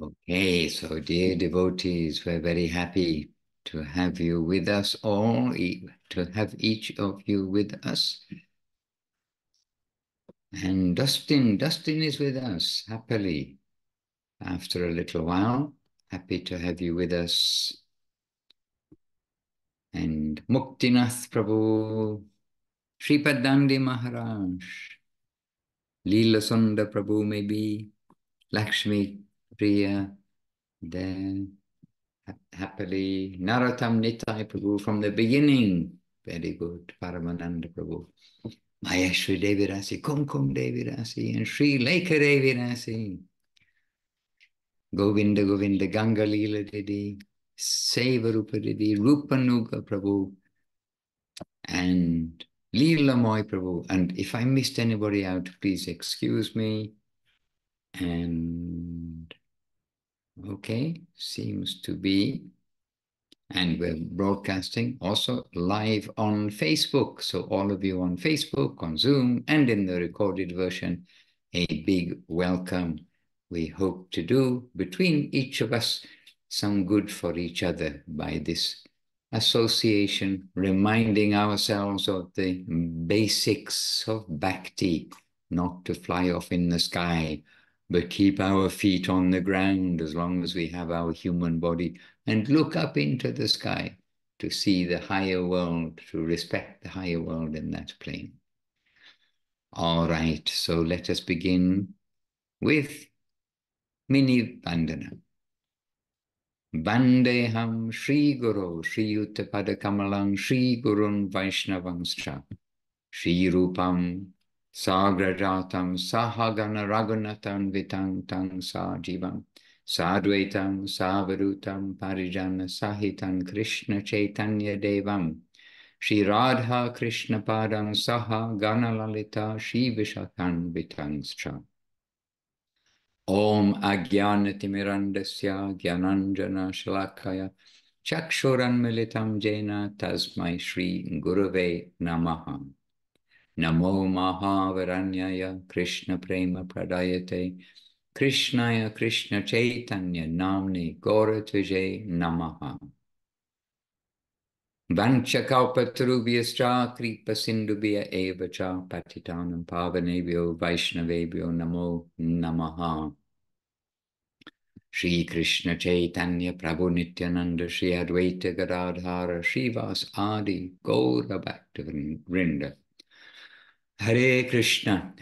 Okay, so dear devotees, we're very happy to have you with us all, to have each of you with us. And Dustin is with us happily after a little while. Happy to have you with us. And Muktinath Prabhu, Shripad Dandi Maharaj, Leela Sundar Prabhu maybe, Lakshmi Priya there. Happily, Narottam Nitai Prabhu from the beginning. Very good. Paramananda Prabhu. Mayashri Devi Rasi, Kumkum Devi Rasi, and Sri Lekha Devi Rasi. Govinda Govinda Ganga Leela Didi, Sevarupa Didi, Rupanuga Prabhu, and Leela Moy Prabhu. And if I missed anybody out, please excuse me. And okay, seems to be. And we're broadcasting also live on Facebook. So all of you on Facebook, on Zoom, and in the recorded version, a big welcome. We hope to do between each of us some good for each other by this association, reminding ourselves of the basics of bhakti, not to fly off in the sky, but keep our feet on the ground as long as we have our human body, and look up into the sky to see the higher world, to respect the higher world in that plane. All right, so let us begin with Mini Vandana. Vandeham Shri Guru Shri Uttapada Kamalang Shri Gurun Vaishnavanscha Shri Rupam Sagrajatam Sahagana Raghunatam Vitang Tang Sajivam Sadvaitam Savarutam Parijana Sahitam Krishna Chaitanya Devam Shri Radha Krishna Padam Saha Ganalalita Shri Vishakhan Vitangscha Om Ajnanatimirandasya Gyananjana Shalakaya Chakshuran Militam Jena Tasmai Shri Gurave Namaha Namo Mahavaranyaya Krishna Prema Pradayate Krishnaya Krishna Chaitanya Namni Gauratvijay Namaha Vanchakalpatarubhyascha Kripa Sindhubhya Evacha Patitanam Pavanebhyo Vaishnavebhyo Namo Namaha Shri Krishna Chaitanya Prabhu Nityananda Shri Advaita Gadadhara Srivas Adi Gaura Bhaktivinoda Hare Krishna,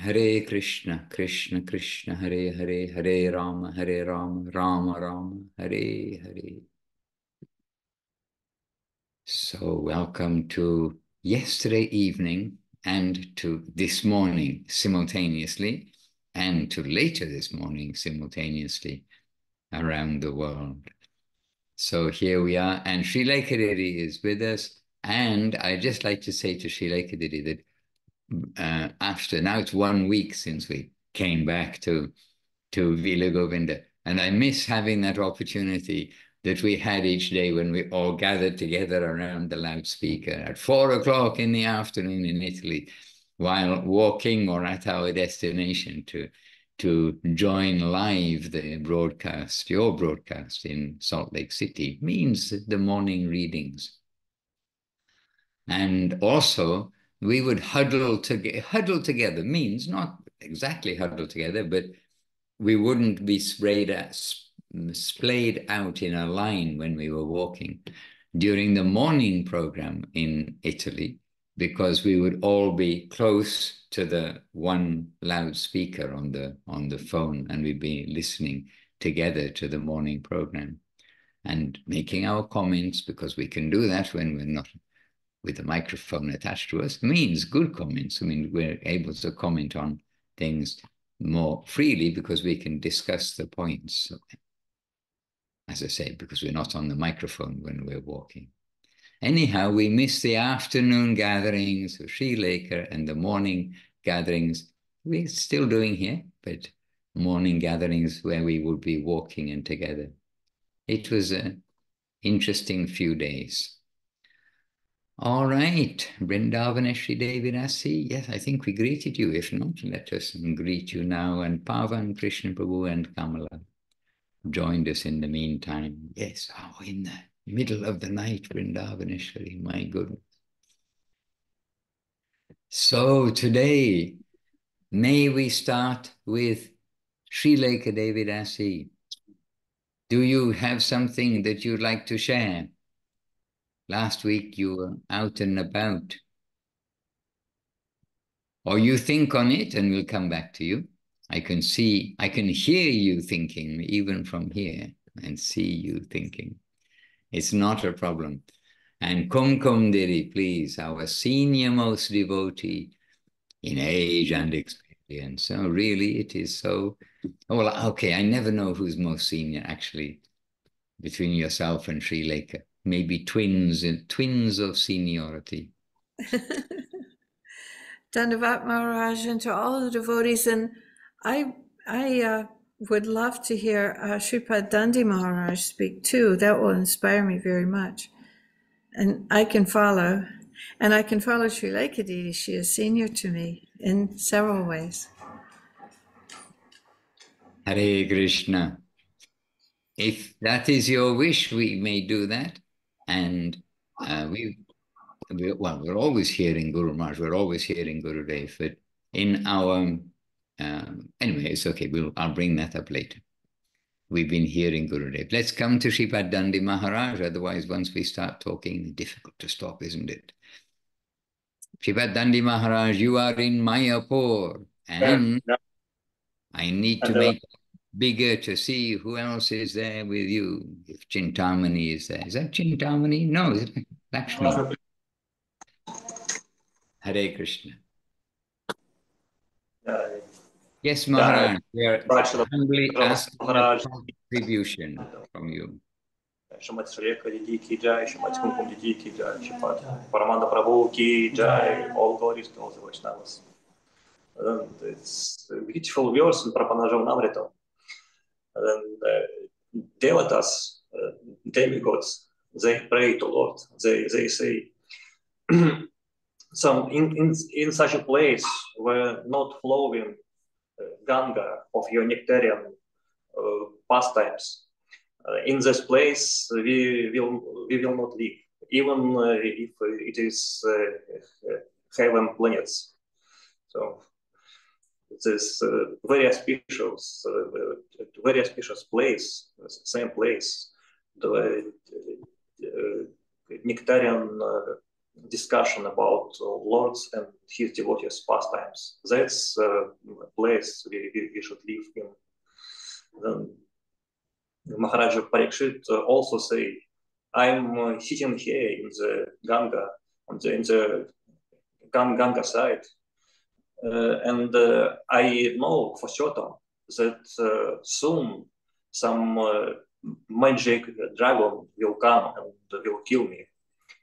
Krishna Krishna, Hare Hare, Hare Rama, Rama Rama, Hare Hare. So welcome to yesterday evening and to this morning simultaneously, and to later this morning simultaneously around the world. So here we are, and Sri Lekha is with us. And I'd just like to say to Sri Lekha that after now it's 1 week since we came back to Vila Govinda, and I miss having that opportunity that we had each day when we all gathered together around the loudspeaker at 4 o'clock in the afternoon in Italy, while walking or at our destination to join live the broadcast, your broadcast in Salt Lake City, means the morning readings. And also, we would huddle together means not exactly huddle together, but we wouldn't be splayed out in a line when we were walking during the morning program in Italy, because we would all be close to the one loudspeaker on the phone, and we'd be listening together to the morning program and making our comments, because we can do that when we're not with a microphone attached to us, means good comments. I mean, we're able to comment on things more freely because we can discuss the points. As I say, because we're not on the microphone when we're walking. Anyhow, we miss the afternoon gatherings of Sri Lekha and the morning gatherings we're still doing here, but morning gatherings where we would be walking and together. It was an interesting few days. All right, Vrindavaneshri Devi Rasi. Yes, I think we greeted you. If not, let us greet you now. And Pavan, Krishna Prabhu, and Kamala. joined us in the meantime. Yes, oh, in the middle of the night, Vrindavaneshwari, my goodness. So today, may we start with Sri Lekha Devi Dasi. Do you have something that you'd like to share? Last week you were out and about. Or you think on it and we'll come back to you. I can hear you thinking, even from here, and see you thinking. It's not a problem. And Kumkum Diri, please, our senior most devotee in age and experience. So really, it is so. Well, okay, I never know who's most senior, actually, between yourself and Sri Lekha. Maybe twins of seniority. Dandavat Maharaj, and to all the devotees. And I would love to hear Sripad Dandi Maharaj speak too. That will inspire me very much. And I can follow. And I can follow Sri Lekha Didi. She is senior to me in several ways. Hare Krishna. If that is your wish, we may do that. And we're always hearing Guru Maharaj, we're always hearing Guru Dev, but in our, anyway, it's okay, I'll bring that up later. We've been hearing Guru Dev. Let's come to Sripad Dandi Maharaj, otherwise once we start talking, it's difficult to stop, isn't it? Sripad Dandi Maharaj, you are in Mayapur, and I need to make it bigger to see who else is there with you. If Chintamani is there. Is that Chintamani? No, is it Lakshmi? Hare Krishna. Yes, Maharaj, we are humbly asking a contribution from you. Shrimati Sri Lekha Didi ki jai, Shrimati Kumkum Didi ki jai, Shrimati Paramananda Prabhu ki jai, all glories to all the Vaishnavas. It's a beautiful verse in Prapanajam Namrita. Devatas, demigods, they pray to Lord. They say, some in such a place where not flowing Ganga of your nectarian pastimes. In this place, we will not live, even if it is heaven planets. So this very auspicious place, same place, the nectarian discussion about lords and his devotees' pastimes. That's a place we should live in. Then Maharaja Parikshit also say, I'm sitting here in the Ganga, in the Ganga side, and I know for certain that soon some magic dragon will come and will kill me.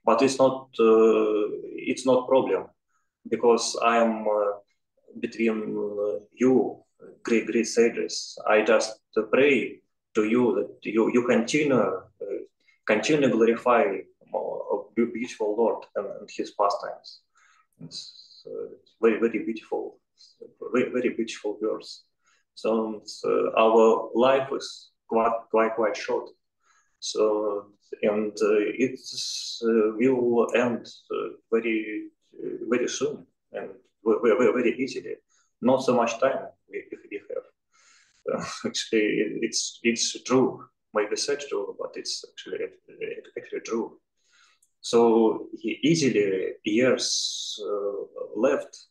But it's not problem, because I am between you, great sages. I just pray to you that you continue glorify a beautiful Lord and his pastimes. It's very beautiful, very beautiful verse. So our life is quite short. So and it will end very soon and very easily. Not so much time we have. Actually, it's true. Maybe said true, but it's actually true. So easily years left.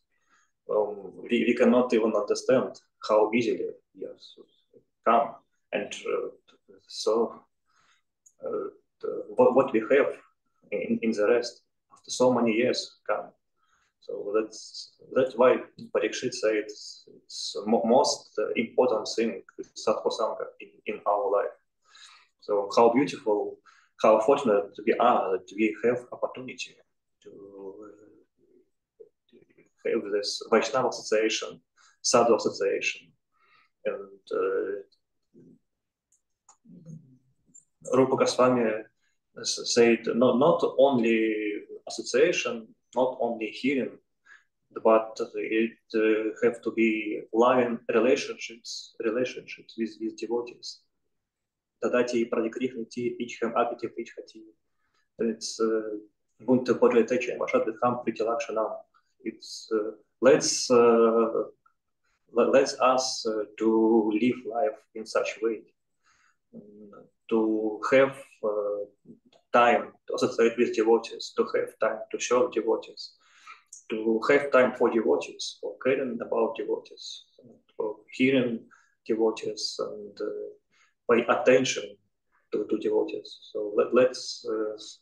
We cannot even understand how easily years come, and so what we have in the rest after so many years come. So that's why Parikshit said it's most important thing with Sattva Sangha in our life. So how beautiful, how fortunate we are that we have opportunity to have this Vaishnava association, Sadhu association, and Rupa Goswami said not only association, not only hearing, but it have to be loving relationships with devotees. Tadati pradikrihati ichem agati ichhati. It's bunte podletechem ashad ham pritilakshanam. It's let's us to live life in such way, to have time to associate with devotees, to have time to show devotees, to have time for devotees, for caring about devotees, for hearing devotees, and pay attention to devotees. So let's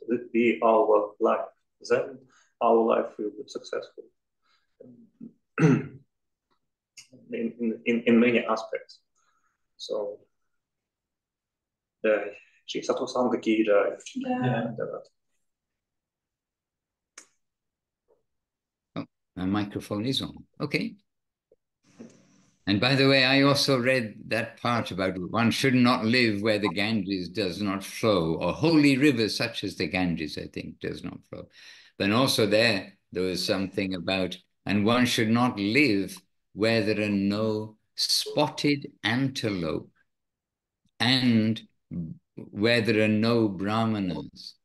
let be our life. Then our life will be successful in many aspects. So she Sato Sangha Ki Jai. Oh, my microphone is on. Okay. And by the way, I also read that part about one should not live where the Ganges does not flow, or holy rivers such as the Ganges, I think, does not flow. But also there was something about, and one should not live where there are no spotted antelope and where there are no brahmanas.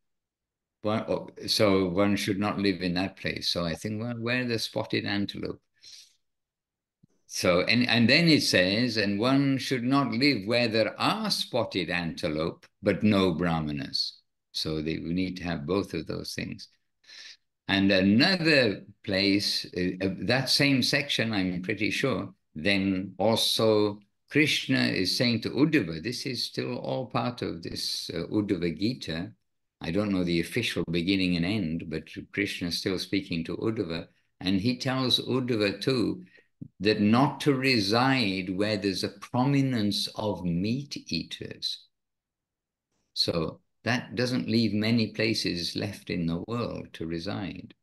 So one should not live in that place. So I think, well, where the spotted antelope? So, and then it says, and one should not live where there are spotted antelope, but no brahmanas. So we need to have both of those things. And another place, that same section, I'm pretty sure, then also Krishna is saying to Uddhava, this is still all part of this Uddhava Gita. I don't know the official beginning and end, but Krishna is still speaking to Uddhava. And he tells Uddhava too, that not to reside where there's a prominence of meat eaters. So that doesn't leave many places left in the world to reside.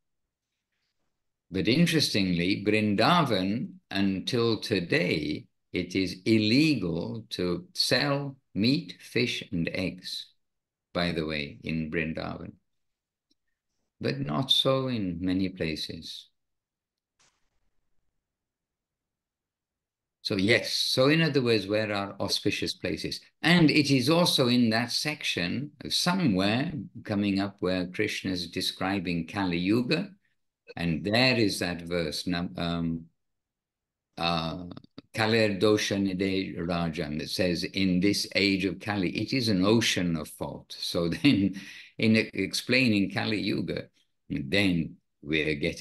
But interestingly, Vrindavan, until today, it is illegal to sell meat, fish, and eggs, by the way, in Vrindavan. But not so in many places. So yes, so in other words, where are auspicious places? And it is also in that section, somewhere coming up, where Krishna is describing Kali Yuga, and there is that verse, Kalir Dosha Nide Rajan, that says, in this age of Kali, it is an ocean of fault. So then, in explaining Kali Yuga, then we get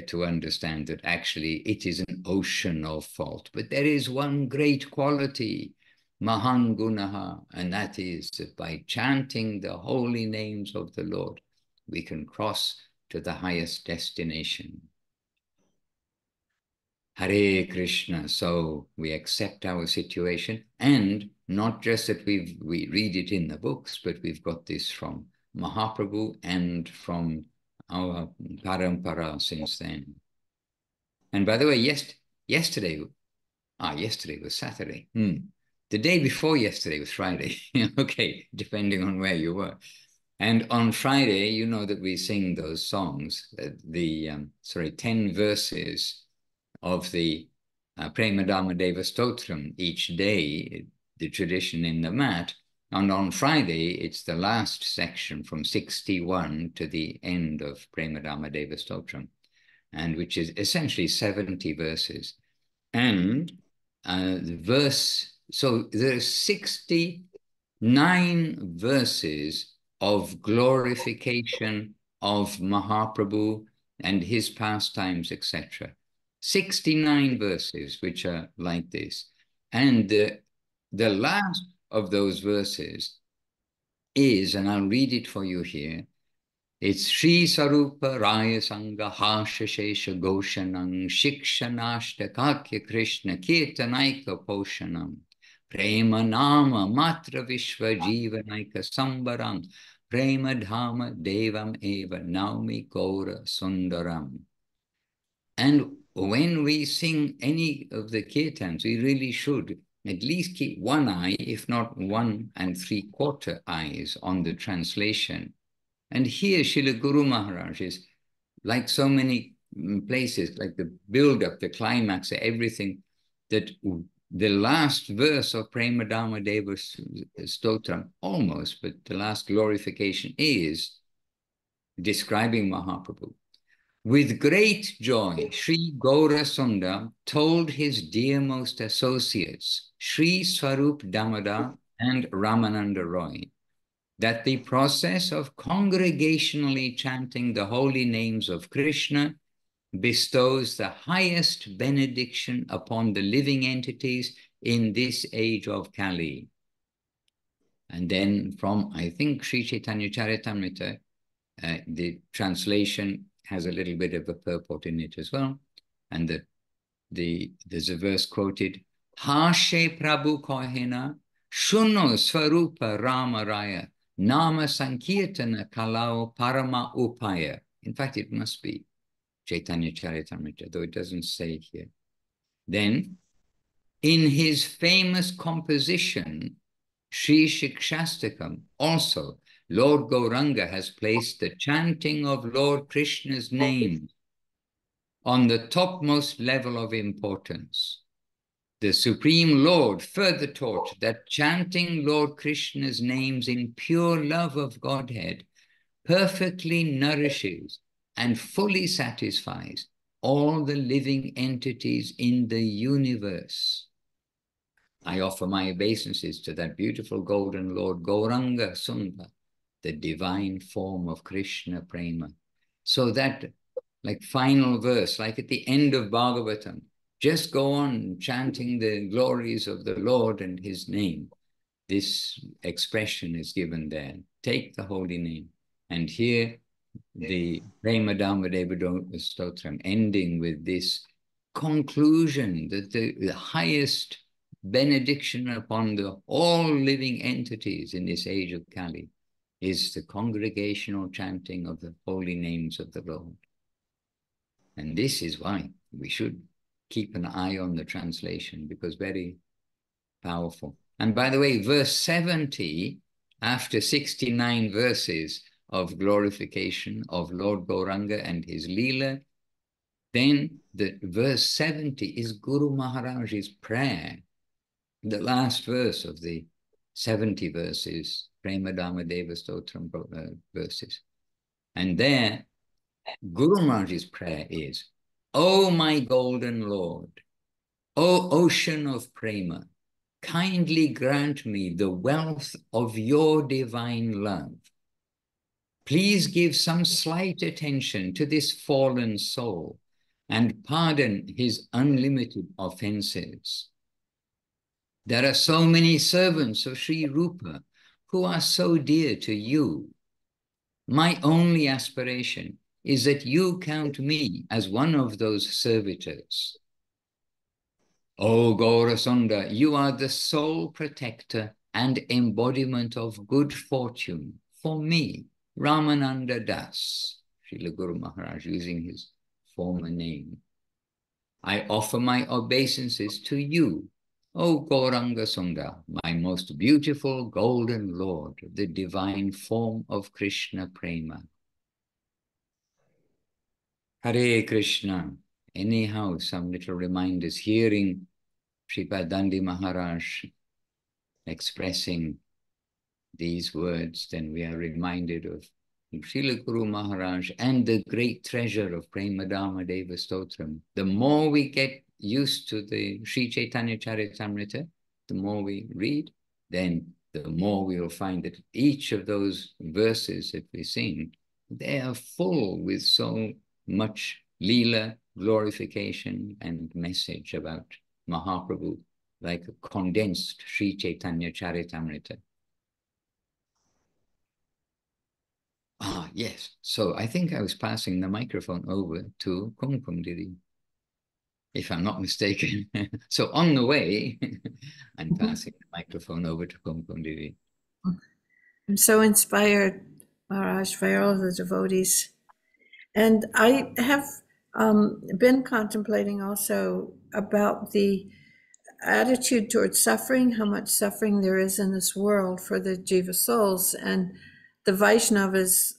to understand that actually it is an ocean of fault. But there is one great quality, Mahan Gunaha, and that is that by chanting the holy names of the Lord, we can cross to the highest destination. Hare Krishna. So we accept our situation, and not just that we read it in the books, but we've got this from Mahaprabhu and from our parampara since then. And by the way, yesterday was Saturday. The day before yesterday was Friday. Okay, depending on where you were. And on Friday, you know that we sing those songs, 10 verses of the Premadama Deva Stotram each day, the tradition in the mat. And on Friday, it's the last section from 61 to the end of Premadama Deva Stotram, and which is essentially 70 verses. And so there are 69 verses of glorification of Mahaprabhu and his pastimes, etc. 69 verses which are like this. And the last of those verses is, and I'll read it for you here, it's Sri Sarupa Raya Sangha Hasha Shesha Goshanam Shikshanashta Kakya Krishna Kirtanaika Poshanam Prema Nama Matra Vishwa Jivanaika Sambaram Prema Dhama Devam Eva Naumi Gaura Sundaram. And when we sing any of the kirtans, we really should at least keep one eye, if not 1 3/4 eyes, on the translation. And here, Srila Guru Maharaj is, like so many places, like the build-up, the climax, everything, that the last verse of Premadama Deva Stotram, almost, but the last glorification is describing Mahaprabhu. With great joy, Sri Gaurasunda told his dearmost associates, Sri Swarup Damodar and Ramananda Roy, that the process of congregationally chanting the holy names of Krishna bestows the highest benediction upon the living entities in this age of Kali. And then from, I think, Sri Chaitanya Charitamrita, the translation has a little bit of a purport in it as well. And there's a verse quoted, Hashe Prabhu Kohena, Shuno Swarupa Rama Raya, Nama Sankirtana Kalao Parama Upaya. In fact, it must be Chaitanya Charitamrita, though it doesn't say here. Then, in his famous composition, Sri Shikshastakam, also, Lord Gauranga has placed the chanting of Lord Krishna's name on the topmost level of importance. The Supreme Lord further taught that chanting Lord Krishna's names in pure love of Godhead perfectly nourishes and fully satisfies all the living entities in the universe. I offer my obeisances to that beautiful golden Lord Gauranga Sundar, the divine form of Krishna Prema. So that, like final verse, like at the end of Bhagavatam, just go on chanting the glories of the Lord and his name. This expression is given there. Take the holy name. And here, the Premadama Devadoma Stotram, ending with this conclusion that the highest benediction upon all living entities in this age of Kali is the congregational chanting of the holy names of the Lord. And this is why we should keep an eye on the translation, because very powerful. And by the way, verse 70, after 69 verses of glorification of Lord Gauranga and his Leela, then the verse 70 is Guru Maharaj's prayer. The last verse of the 70 verses, Premadama Deva Stotram verses. And there, Guru Maharaj's prayer is, O my golden Lord, O ocean of Prema, kindly grant me the wealth of your divine love. Please give some slight attention to this fallen soul and pardon his unlimited offenses. There are so many servants of Sri Rupa who are so dear to you. My only aspiration is that you count me as one of those servitors. O Gaurasunda, you are the sole protector and embodiment of good fortune for me, Ramananda Das, Srila Guru Maharaj using his former name. I offer my obeisances to you, O Gauranga Sunda, my most beautiful golden Lord, the divine form of Krishna Prema. Hare Krishna. Anyhow, some little reminders, hearing Sripad Dandi Maharaj expressing these words, then we are reminded of Srila Guru Maharaj and the great treasure of Premadama Deva Stotram. The more we get used to the Sri Chaitanya Charitamrita, the more we read, then the more we will find that each of those verses that we sing, they are full with so much Leela, glorification, and message about Mahaprabhu, like a condensed Sri Chaitanya Charitamrita. Ah, yes. So I think I was passing the microphone over to Kumkum Didi, if I'm not mistaken. So on the way, I'm passing the microphone over to Kumkum Didi. I'm so inspired, Maharaj, by all of the devotees. And I have been contemplating also about the attitude towards suffering, how much suffering there is in this world for the Jiva souls, and the Vaishnavas'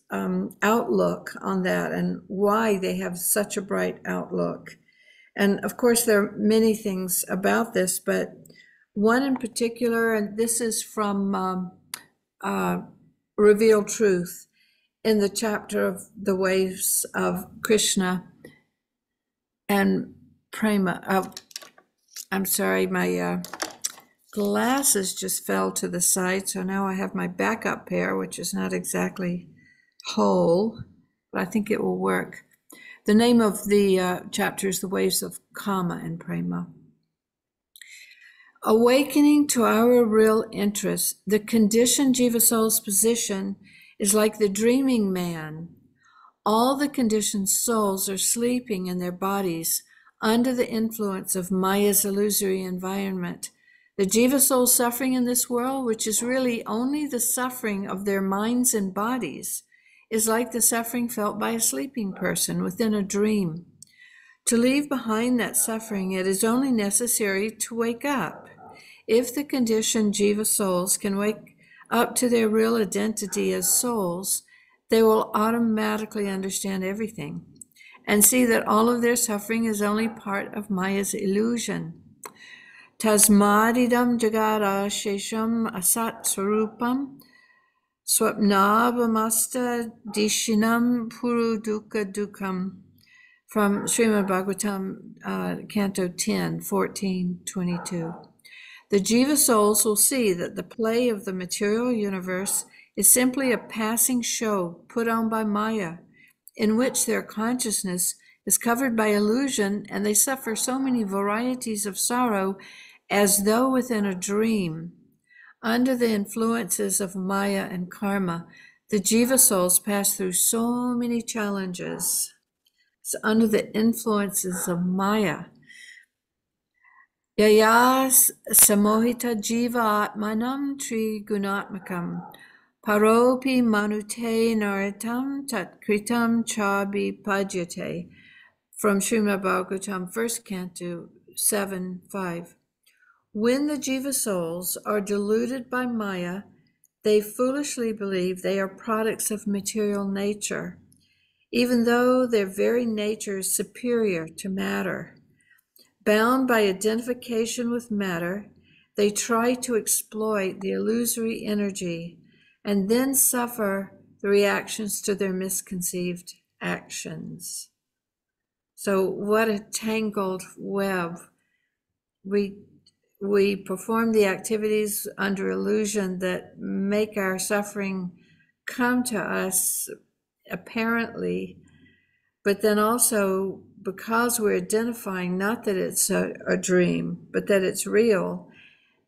outlook on that, and why they have such a bright outlook. And of course, there are many things about this, but one in particular, and this is from Revealed Truth, in the chapter of the waves of Krishna and Prema. I'm sorry, my glasses just fell to the side, so now I have my backup pair, which is not exactly whole, but I think it will work. The name of the chapter is The Waves of Kama and Prema. Awakening to our real interest, the conditioned Jiva soul's position is like the dreaming man. All the conditioned souls are sleeping in their bodies under the influence of Maya's illusory environment. The Jiva soul suffering in this world, which is really only the suffering of their minds and bodies, is like the suffering felt by a sleeping person within a dream. To leave behind that suffering, it is only necessary to wake up. If the conditioned Jiva souls can wake up to their real identity as souls, they will automatically understand everything and see that all of their suffering is only part of Maya's illusion. Tasmadidam jagara shesham asat swarupam swapnabhamasta dishinam puru dukkha dukkam, from Srimad Bhagavatam, Canto 10, 14, 22. The Jiva souls will see that the play of the material universe is simply a passing show put on by Maya, in which their consciousness is covered by illusion, and they suffer so many varieties of sorrow as though within a dream. Under the influences of Maya and karma, the Jiva souls pass through so many challenges. So under the influences of Maya. Yayas samohita jiva atmanam tri gunatmakam paropi manute naritam tat kritam chabi pajyate, from Srimad Bhagavatam, 1st Canto, 7:5. When the Jiva souls are deluded by Maya, they foolishly believe they are products of material nature, even though their very nature is superior to matter. Bound by identification with matter, they try to exploit the illusory energy and then suffer the reactions to their misconceived actions. So what a tangled web. We perform the activities under illusion that make our suffering come to us apparently, but then also because we're identifying not that it's a dream, but that it's real,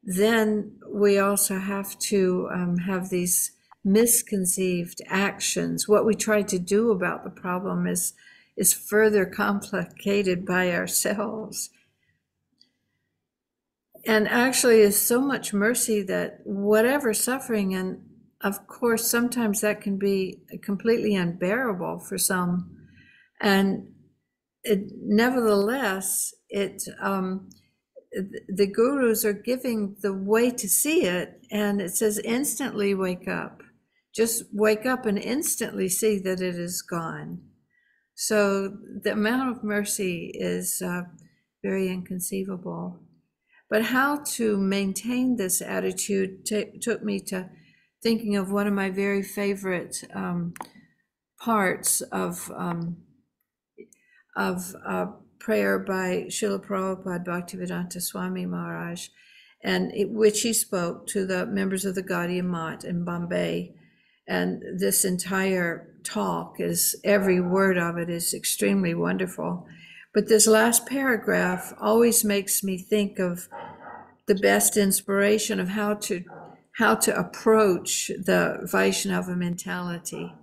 then we also have to have these misconceived actions. What we try to do about the problem is further complicated by ourselves. And actually is so much mercy that whatever suffering, and of course sometimes that can be completely unbearable for some, and nevertheless the gurus are giving the way to see it, and it says instantly wake up. Just wake up and instantly see that it is gone. So the amount of mercy is very inconceivable. But how to maintain this attitude took me to thinking of one of my very favorite parts of prayer by Srila Prabhupada Bhaktivedanta Swami Maharaj, and which he spoke to the members of the Gaudiya Math in Bombay. And this entire talk is, every word of it is extremely wonderful. But this last paragraph always makes me think of the best inspiration of how to approach the Vaishnava mentality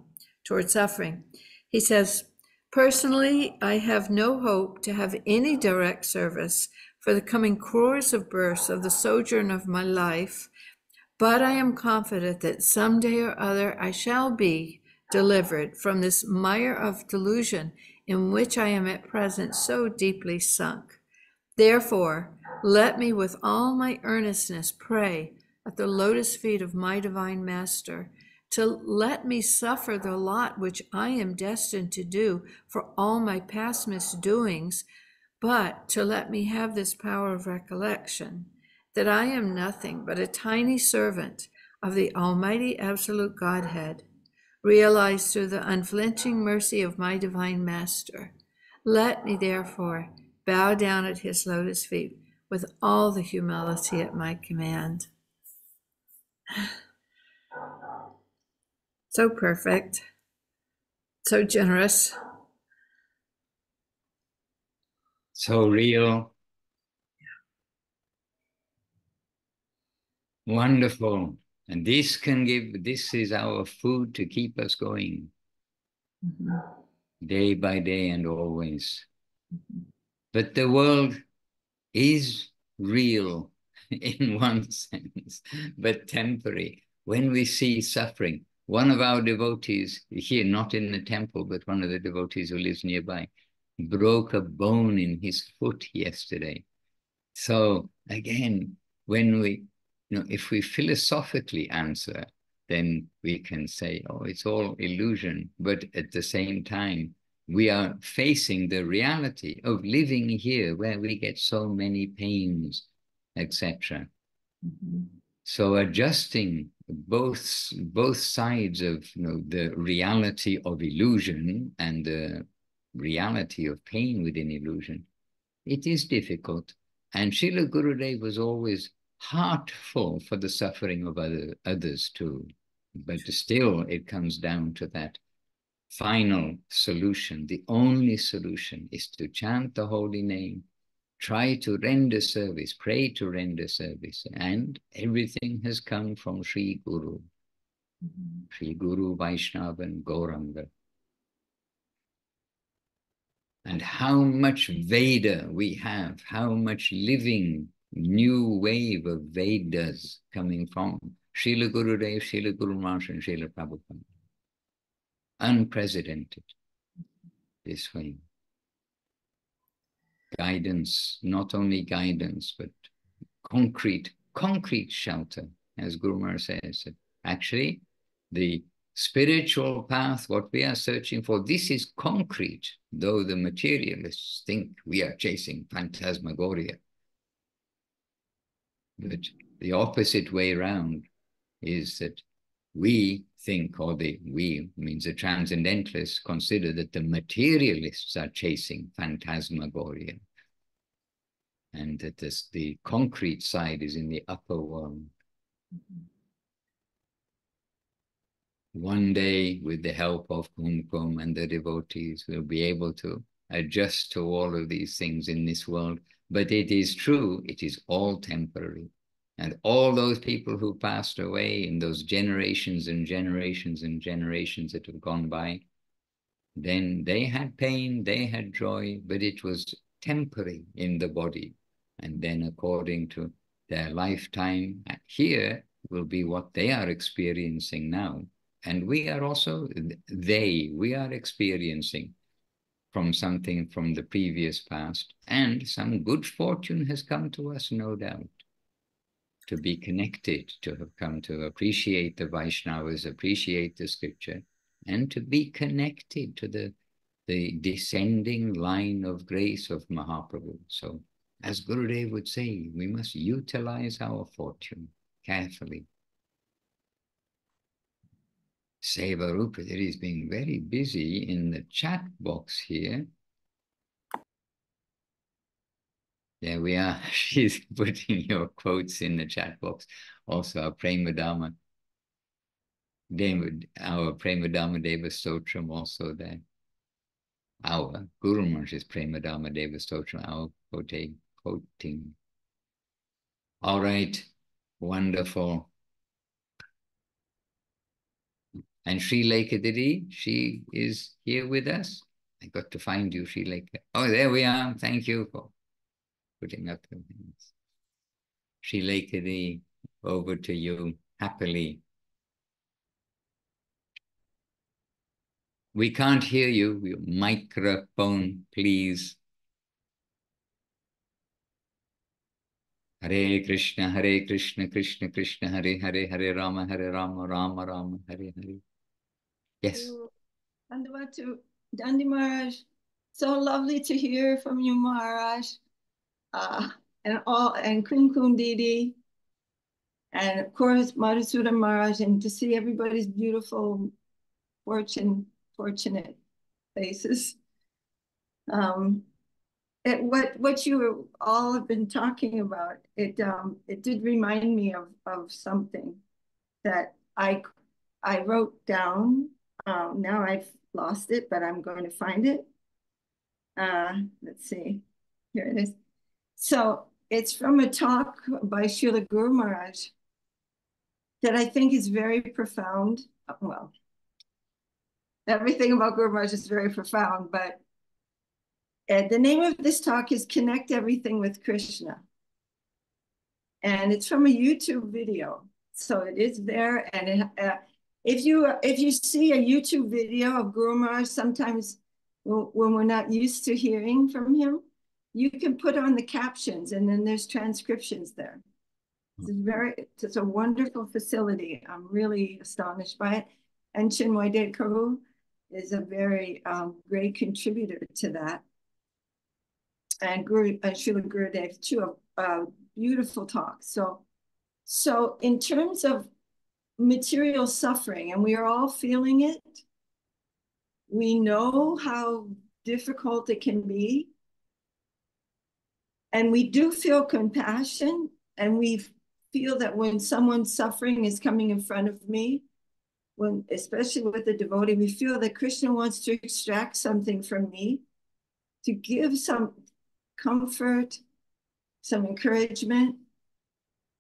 toward suffering. He says, personally, I have no hope to have any direct service for the coming crores of births of the sojourn of my life, but I am confident that someday or other I shall be delivered from this mire of delusion in which I am at present so deeply sunk. Therefore, let me with all my earnestness pray at the lotus feet of my divine master to let me suffer the lot which I am destined to do for all my past misdoings, but to let me have this power of recollection, that I am nothing but a tiny servant of the Almighty Absolute Godhead, realized through the unflinching mercy of my Divine Master. Let me therefore bow down at his lotus feet with all the humility at my command. So perfect, so generous. So real. Wonderful. And this is our food to keep us going day by day and always. But the world is real in one sense, but temporary. When we see suffering, one of our devotees here, not in the temple, but one of the devotees who lives nearby, broke a bone in his foot yesterday. So again, when if we philosophically answer, then we can say, oh, it's all illusion. But at the same time, we are facing the reality of living here where we get so many pains, etc. So adjusting both sides of the reality of illusion and the reality of pain within illusion, it is difficult. And Srila Gurudev was always heartful for the suffering of others too. But still, it comes down to that final solution. The only solution is to chant the holy name, try to render service, pray to render service. And everything has come from Sri Guru, Sri Guru, Vaishnava, and Gauranga. And how much Veda we have, how much living new wave of Vedas coming from Srila Gurudev, Srila Guru Maharaj, and Srila Prabhupada. Unprecedented this way. Guidance, not only guidance, but concrete shelter, as Guru Maharaj says. Actually, the spiritual path, what we are searching for, this is concrete, though the materialists think we are chasing phantasmagoria. But the opposite way around is that we think, or we means the transcendentalists consider that the materialists are chasing phantasmagoria, and that the concrete side is in the upper world. One day, with the help of Kumkum and the devotees, we'll be able to adjust to all of these things in this world. But it is true, it is all temporary. And all those people who passed away in those generations and generations and generations that have gone by, then they had pain, they had joy, but it was temporary in the body. And then according to their lifetime here will be what they are experiencing now. And we are also, we are experiencing from something from the previous past, and some good fortune has come to us, no doubt, to be connected, to have come to appreciate the Vaishnavas, appreciate the scripture, and to be connected to the descending line of grace of Mahaprabhu. So, as Gurudev would say, we must utilize our fortune carefully. Seva Rupatiri is being very busy in the chat box here. There we are. She's putting your quotes in the chat box. Also, our Prema Dharma, our Prema Dharma Deva Stotram also there. Our Guru Maharaj's Prema Dharma Deva Stotram, our quoting. All right, wonderful. And Sri Lekadidi, she is here with us. I got to find you, Sri Lekadidi. Oh, there we are. Thank you for putting up your hands. Sri Lekadidi, over to you, happily. We can't hear you. Your microphone, please. Hare Krishna, Krishna Krishna, Hare Hare, Hare Rama, Rama Rama, Hare Hare. Yes. And what to Dandi Maharaj, So lovely to hear from you, Maharaj, and Kun Kun Didi, and of course Madhusudan Maharaj, and to see everybody's beautiful, fortunate faces. What you all have been talking about, it did remind me of something that I wrote down. Now I've lost it, but I'm going to find it. Let's see, here it is. So it's from a talk by Srila Guru Maharaj that I think is very profound. Well, everything about Guru Maharaj is very profound, but the name of this talk is Connect Everything with Krishna. And it's from a YouTube video. So it is there. And if you see a YouTube video of Guru Maharaj, sometimes when we're not used to hearing from him, you can put on the captions and then there's transcriptions there. It's a wonderful facility. I'm really astonished by it. And Chinmoy Karu is a very great contributor to that. And Srila Gurudev too, a beautiful talk. So in terms of material suffering, and we are all feeling it, we know how difficult it can be. And we do feel compassion, and we feel that when someone's suffering is coming in front of me, especially with the devotee, we feel that Krishna wants to extract something from me, to give some comfort, some encouragement.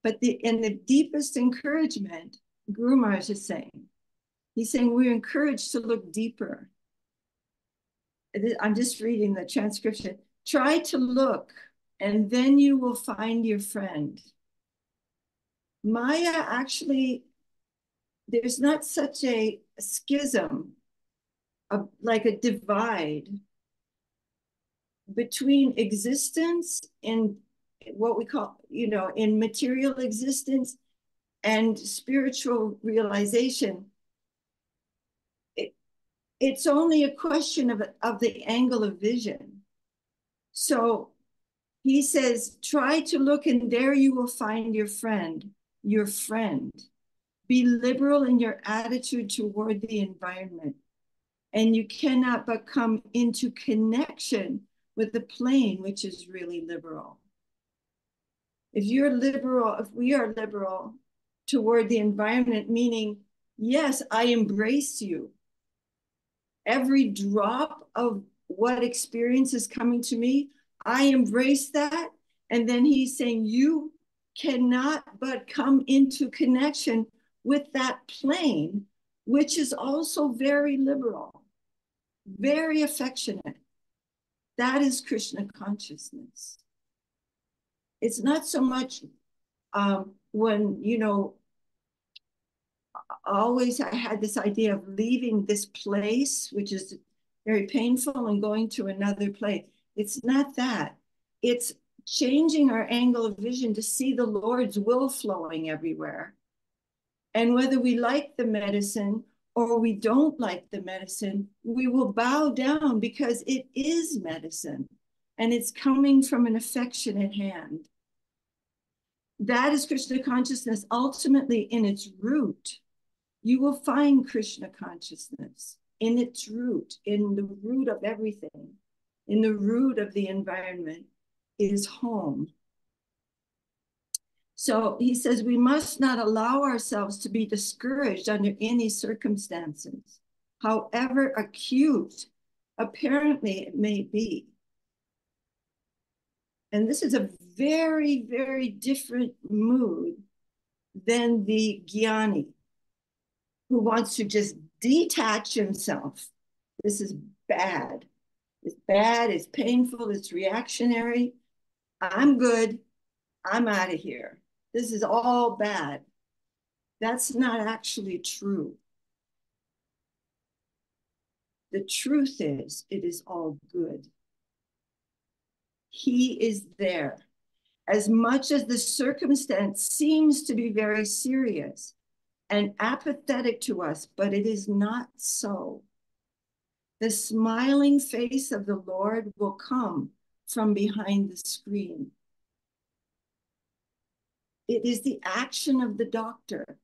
But in the deepest encouragement, Guru Maharaj is saying, he's saying we're encouraged to look deeper. I'm just reading the transcription. Try to look, and then you will find your friend. Maya, actually, there's not such a schism, like a divide between existence and what we call, in material existence and spiritual realization. It's only a question of the angle of vision. So he says, try to look, and there you will find your friend, your friend. Be liberal in your attitude toward the environment, and you cannot but come into connection with the plane, which is really liberal. If we are liberal toward the environment, meaning, yes, I embrace you. Every drop of what experience is coming to me, I embrace that. And then he's saying, you cannot but come into connection with that plane, which is also very liberal, very affectionate. That is Krishna consciousness. It's not so much when, always I had this idea of leaving this place, which is very painful, and going to another place. It's not that. It's changing our angle of vision to see the Lord's will flowing everywhere. And whether we like the medicine or we don't like the medicine, we will bow down because it is medicine and it's coming from an affectionate hand. That is Krishna consciousness. Ultimately, in its root, you will find Krishna consciousness in its root, in the root of everything, in the root of the environment is home. So he says, we must not allow ourselves to be discouraged under any circumstances, however acute apparently it may be. And this is a very, very different mood than the jnani, who wants to just detach himself. This is bad. It's bad, it's painful, it's reactionary. I'm good, I'm out of here. This is all bad. That's not actually true. The truth is, it is all good. He is there. As much as the circumstance seems to be very serious and apathetic to us, but it is not so. The smiling face of the Lord will come from behind the screen. It is the action of the doctor.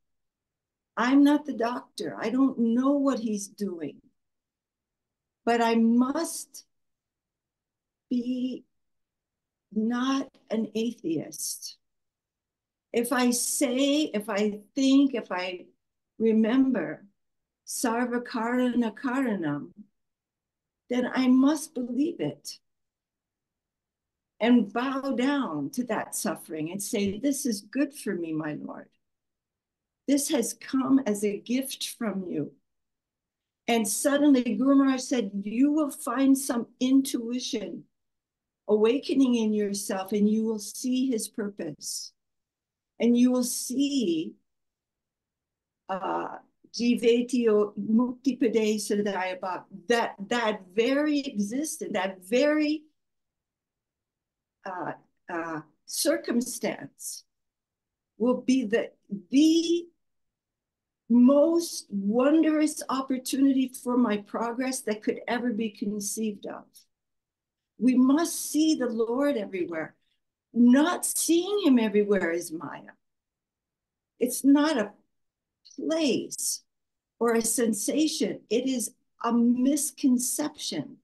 I'm not the doctor. I don't know what he's doing. But I must be not an atheist. If I say, if I think, if I remember sarva karana karanam, then I must believe it and bow down to that suffering and say, this is good for me, my Lord. This has come as a gift from you. And suddenly Guru Maharaj said, you will find some intuition awakening in yourself, and you will see his purpose. And you will see Jivetio Muktipade Sadayabha, that very existence, that very circumstance will be the most wondrous opportunity for my progress that could ever be conceived of. We must see the Lord everywhere. Not seeing him everywhere is Maya. It's not a place or a sensation. It is a misconception.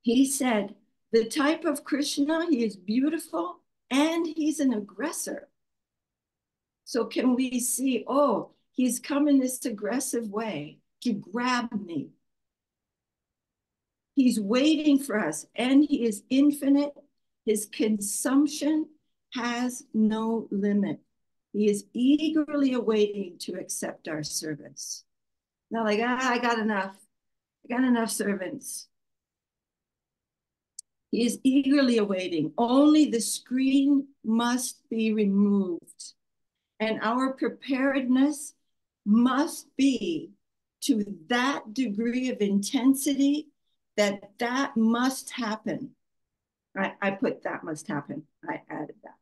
He said, the type of Krishna, he is beautiful and he's an aggressor. So can we see, oh, he's come in this aggressive way to grab me. He's waiting for us, and he is infinite. His consumption has no limit. He is eagerly awaiting to accept our service. Not like, I got enough. I got enough servants. He is eagerly awaiting. Only the screen must be removed. And our preparedness must be to that degree of intensity that must happen. I put that must happen. I added that.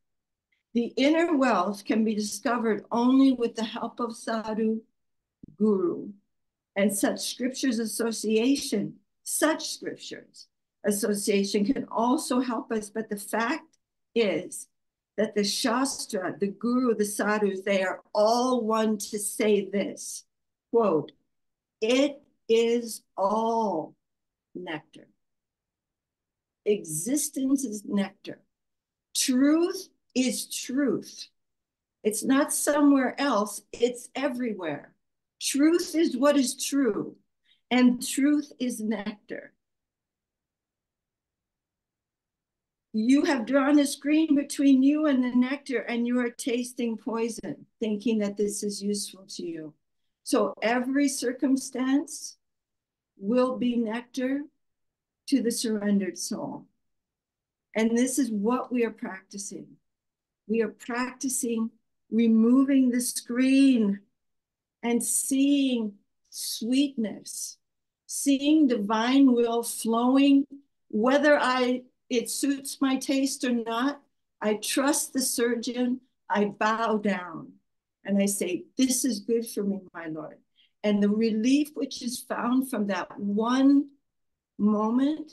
The inner wealth can be discovered only with the help of sadhu, guru, and such scriptures association can also help us. But the fact is that the Shastra, the Guru, the Sadhus, they are all one to say this, quote, it is all nectar. Existence is nectar. Truth is truth. It's not somewhere else, it's everywhere. Truth is what is true, and truth is nectar. You have drawn a screen between you and the nectar, and you are tasting poison, thinking that this is useful to you. So every circumstance will be nectar to the surrendered soul. And this is what we are practicing. We are practicing removing the screen and seeing sweetness, seeing divine will flowing, whether it suits my taste or not. I trust the surgeon. I bow down and I say, this is good for me, my Lord. And the relief which is found from that one moment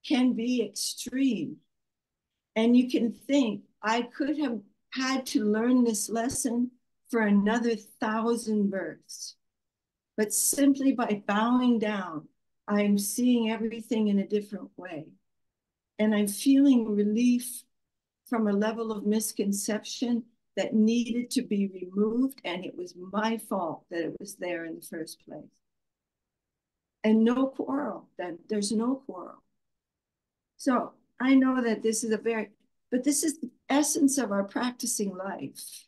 can be extreme. And you can think, I could have had to learn this lesson for another 1,000 births. But simply by bowing down, I'm seeing everything in a different way. And I'm feeling relief from a level of misconception that needed to be removed. And it was my fault that it was there in the first place. And no quarrel, then there's no quarrel. So I know that this is but this is the essence of our practicing life.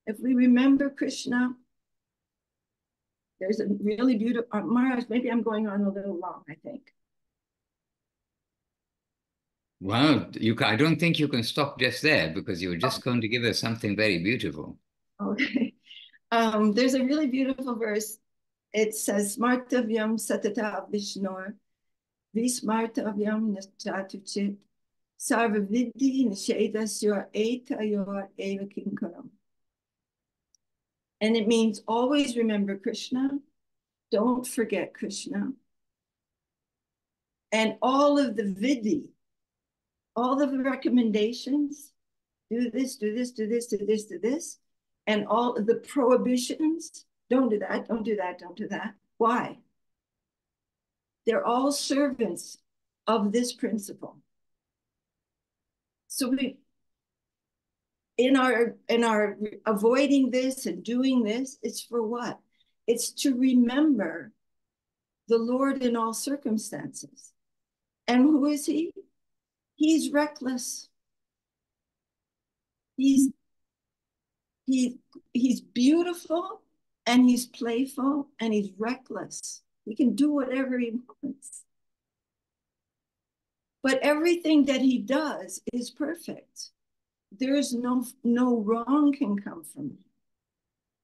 If we remember Krishna, there's a really beautiful, Maharaj, maybe I'm going on a little long, I think. Well, I don't think you can stop just there, because you were just going to give us something very beautiful. Okay. There's a really beautiful verse. It says, Smartavyam satata vishnor, vismartavyam nachatuchit, sarvavidhi nishedasyor etayor evakinkaram. And it means always remember Krishna, Don't forget Krishna. And all of the vidhi, all of the recommendations, do this, do this, do this, do this, do this, and all of the prohibitions, don't do that, don't do that, don't do that. Why? They're all servants of this principle. So we, in our avoiding this and doing this, it's for what? It's to remember the Lord in all circumstances. And who is he? He's reckless. He's beautiful, and he's playful, and he's reckless. He can do whatever he wants. But everything that he does is perfect. There's no wrong can come from it.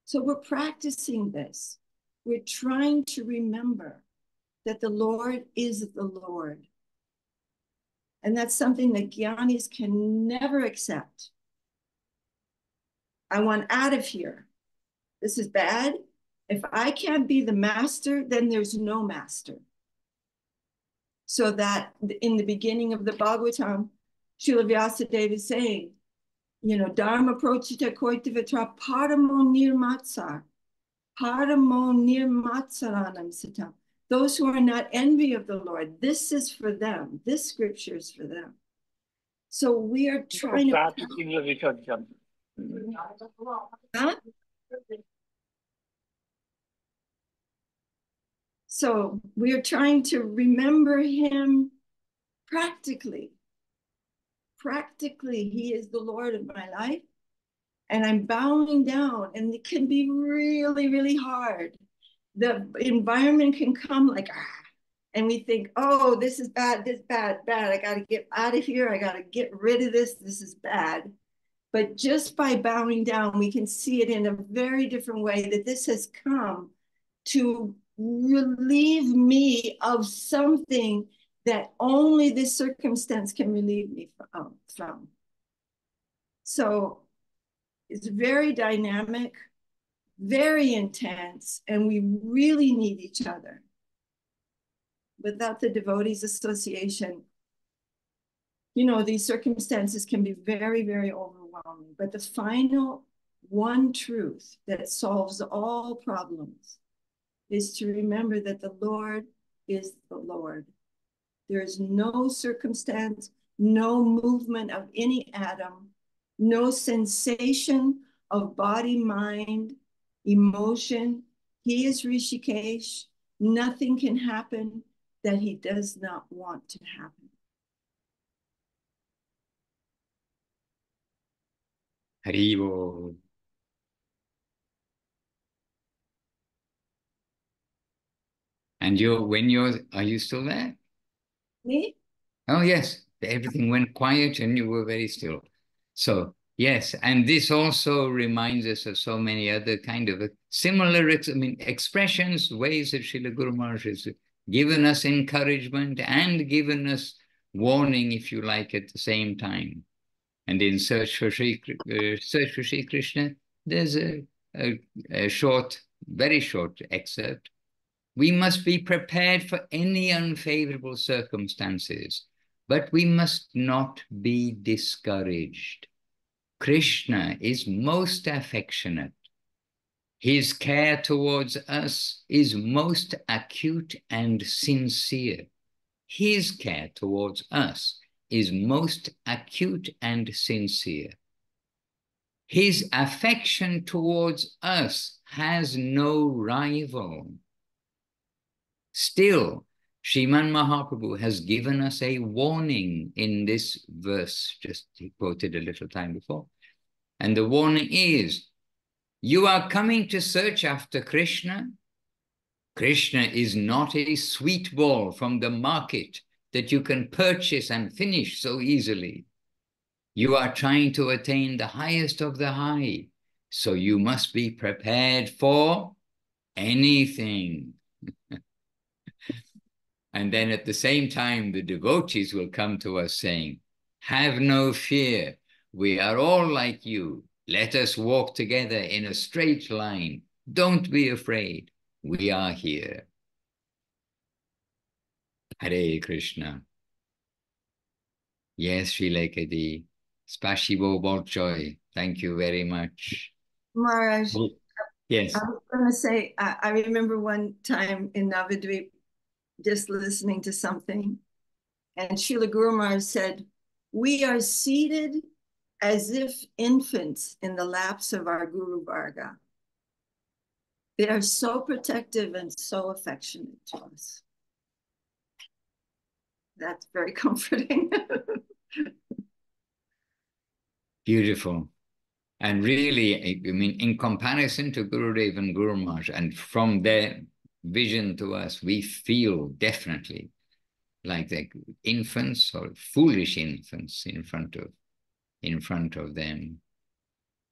So we're practicing this. We're trying to remember that the Lord is the Lord. And that's something that Gyanis can never accept. I want out of here. This is bad. If I can't be the master, then there's no master. So that in the beginning of the Bhagavatam, Srila Vyasadeva is saying, you know, Dharma prochita koitavatra paramo nirmatsar, paramo nirmatsaranam sitam. Those who are not envy of the Lord, this is for them. This scripture is for them. So we are trying to... Huh? So we are trying to remember him practically. Practically, he is the Lord of my life. And I'm bowing down, and it can be really, really hard. The environment can come like, and we think, oh, this is bad, this bad. I got to get out of here. I got to get rid of this. This is bad. But just by bowing down, we can see it in a very different way that this has come to relieve me of something that only this circumstance can relieve me from. So it's very dynamic, very intense, and we really need each other. Without the Devotees Association, you know, these circumstances can be very, very overwhelming. But the final one truth that solves all problems is to remember that the Lord is the Lord. There is no circumstance, no movement of any atom, no sensation of body, mind, emotion. He is Rishikesh. Nothing can happen that he does not want to happen. Haribo. And are you still there? Me? Oh, yes. Everything went quiet and you were very still. So, yes. And this also reminds us of so many other kind of similar, expressions, ways that Srila Guru Maharaj has given us encouragement and given us warning, if you like, at the same time. And in Search for Sri Krishna, there's a short, very short excerpt. We must be prepared for any unfavorable circumstances, but we must not be discouraged. Krishna is most affectionate. His care towards us is most acute and sincere. His care towards us is most acute and sincere. His affection towards us has no rival. Still, Sriman Mahaprabhu has given us a warning in this verse, just he quoted a little time before. And the warning is, you are coming to search after Krishna. Krishna is not a sweet ball from the market that you can purchase and finish so easily. You are trying to attain the highest of the high, so you must be prepared for anything. And then at the same time, the devotees will come to us saying, have no fear. We are all like you. Let us walk together in a straight line. Don't be afraid. We are here. Hare Krishna. Yes, Sri Kadi. Spasibo Bolchoy. Thank you very much. Maharaj, Yes. I was going to say, I remember one time in Navadvip just listening to something, and Srila Guru Maharaj said, "We are seated as if infants in the laps of our Guru Varga. They are so protective and so affectionate to us." That's very comforting. Beautiful. And really, I mean, in comparison to Gurudev and Guru Maharaj, and from their vision to us, we feel definitely like the infants or foolish infants in front of them.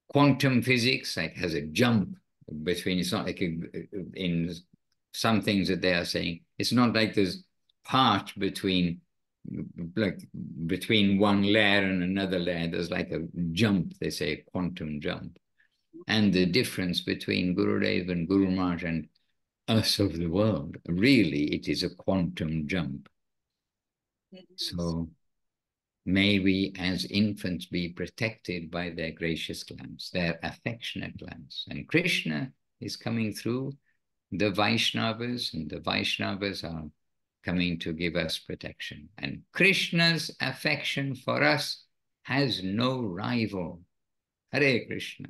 Quantum physics like has a jump between. It's not like in some things that they are saying. It's not like there's part between one layer and another layer. There's like a jump. They say a quantum jump, and the difference between Gurudev and Guru Maharaj and us of the world. Really, it is a quantum jump. So may we as infants be protected by their gracious glance, their affectionate glance. And Krishna is coming through the Vaishnavas, and the Vaishnavas are coming to give us protection. And Krishna's affection for us has no rival. Hare Krishna.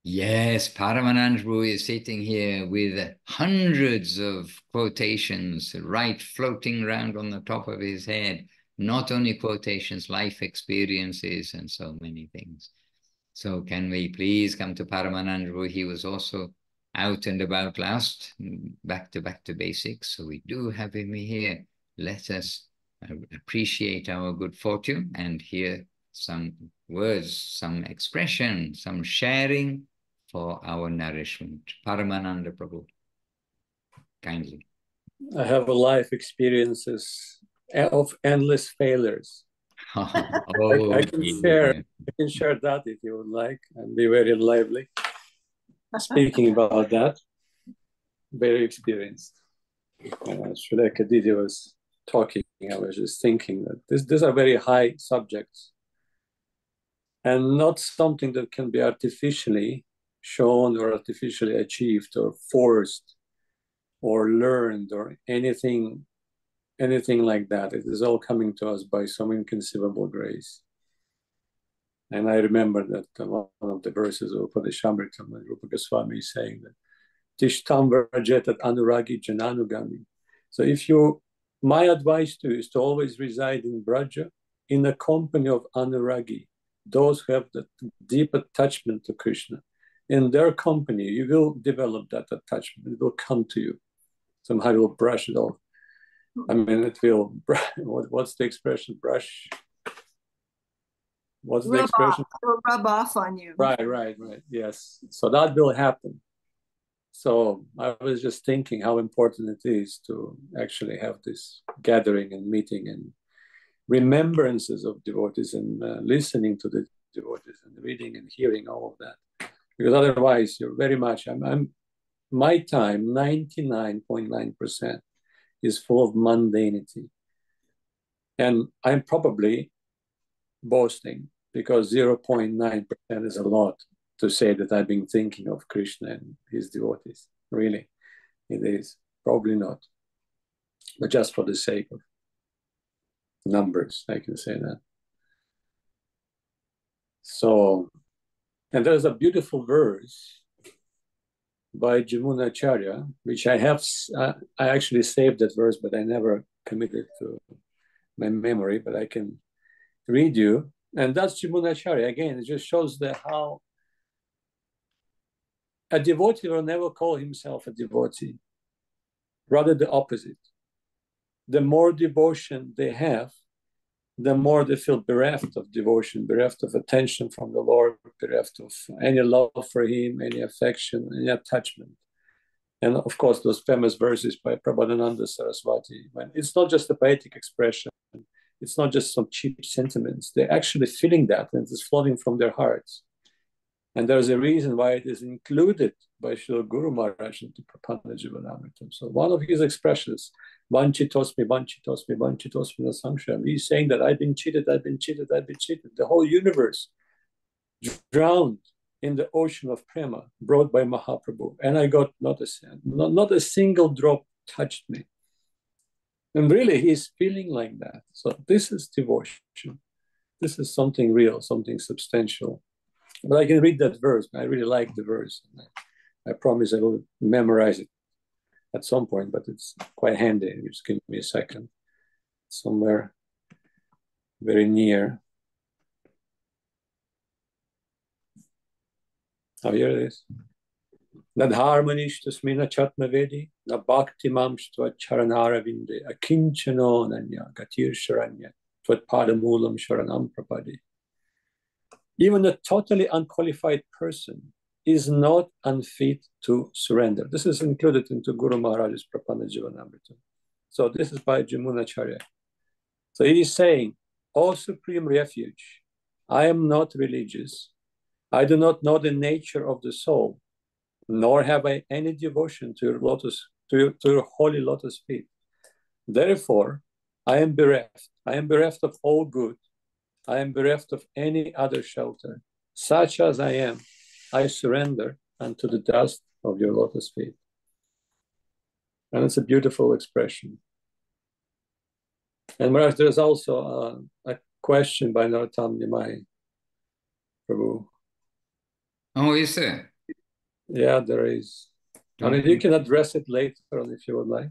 Yes, Paramanand Prabhu is sitting here with hundreds of quotations right floating around on the top of his head. Not only quotations, life experiences and so many things. So can we please come to Paramanand Prabhu? He was also out and about last, back to basics. So we do have him here. Let us appreciate our good fortune and hear some words, some expression, some sharing for our nourishment. Paramananda Prabhu, kindly. I have a life experiences of endless failures. Oh, I can share that if you would like, and be very lively. Speaking about that, very experienced. Srila Kadidi was talking, I was just thinking that these are very high subjects and not something that can be artificially shown or artificially achieved or forced or learned or anything like that. It is all coming to us by some inconceivable grace. And I remember that one of the verses of Upadeshamritam, Rupa Goswami is saying that Tishtam Vrajetat Anuragi Jananugami. So my advice to you is to always reside in Braja in the company of Anuragi, those who have the deep attachment to Krishna. In their company, you will develop that attachment. It will come to you. Somehow you will brush it off. I mean, it will, what's the expression? Brush? What's the expression? It will rub off on you. Right. Yes. So that will happen. So I was just thinking how important it is to actually have this gathering and meeting and remembrances of devotees and listening to the devotees and reading and hearing all of that. Because otherwise, you're very much, my time, 99.9% is full of mundanity. And I'm probably boasting because 0.9% is a lot to say that I've been thinking of Krishna and his devotees. Really, it is. Probably not. But just for the sake of numbers, I can say that. So, and there's a beautiful verse by Jamunacharya, which I actually saved that verse, but I never committed to my memory, but I can read you. And that's Jamunacharya. Again, it just shows how a devotee will never call himself a devotee. Rather the opposite. The more devotion they have, the more they feel bereft of devotion, bereft of attention from the Lord, bereft of any love for him, any affection, any attachment. And of course, those famous verses by Prabodhananda Saraswati, when it's not just a poetic expression, it's not just some cheap sentiments. They're actually feeling that and it's flowing from their hearts. And there's a reason why it is included by Srila Guru Maharaj into Prapana Jivanamritam. So one of his expressions, Vanchitosmi, Vanchitosmi, Vanchitosmi Nasamsham, he's saying that I've been cheated, I've been cheated, I've been cheated. The whole universe drowned in the ocean of prema brought by Mahaprabhu. And I got not a single drop touched me. And really, he's feeling like that. So this is devotion. This is something real, something substantial. But I can read that verse. I really like the verse. I promise I will memorize it at some point, but it's quite handy. Just give me a second. Somewhere very near. Oh, here it is. Nadharmanishtasmina chatmavedi, na bhakti mamstva charanara vinde, akinchano nanya, gatir sharanya, tvat padamulam sharanam prapadi. Even a totally unqualified person is not unfit to surrender. This is included into Guru Maharaj's Prapana Jivanamrita. So this is by Jamunacharya. So he is saying, O Supreme Refuge, I am not religious. I do not know the nature of the soul, nor have I any devotion to your lotus, to your holy lotus feet. Therefore, I am bereft. I am bereft of all good. I am bereft of any other shelter. Such as I am, I surrender unto the dust of your lotus feet. And it's a beautiful expression. And Maharaj, there's also a question by Narottam Nimai, Prabhu. Oh, is there? Yeah, there is. I mean, you can address it later on if you would like.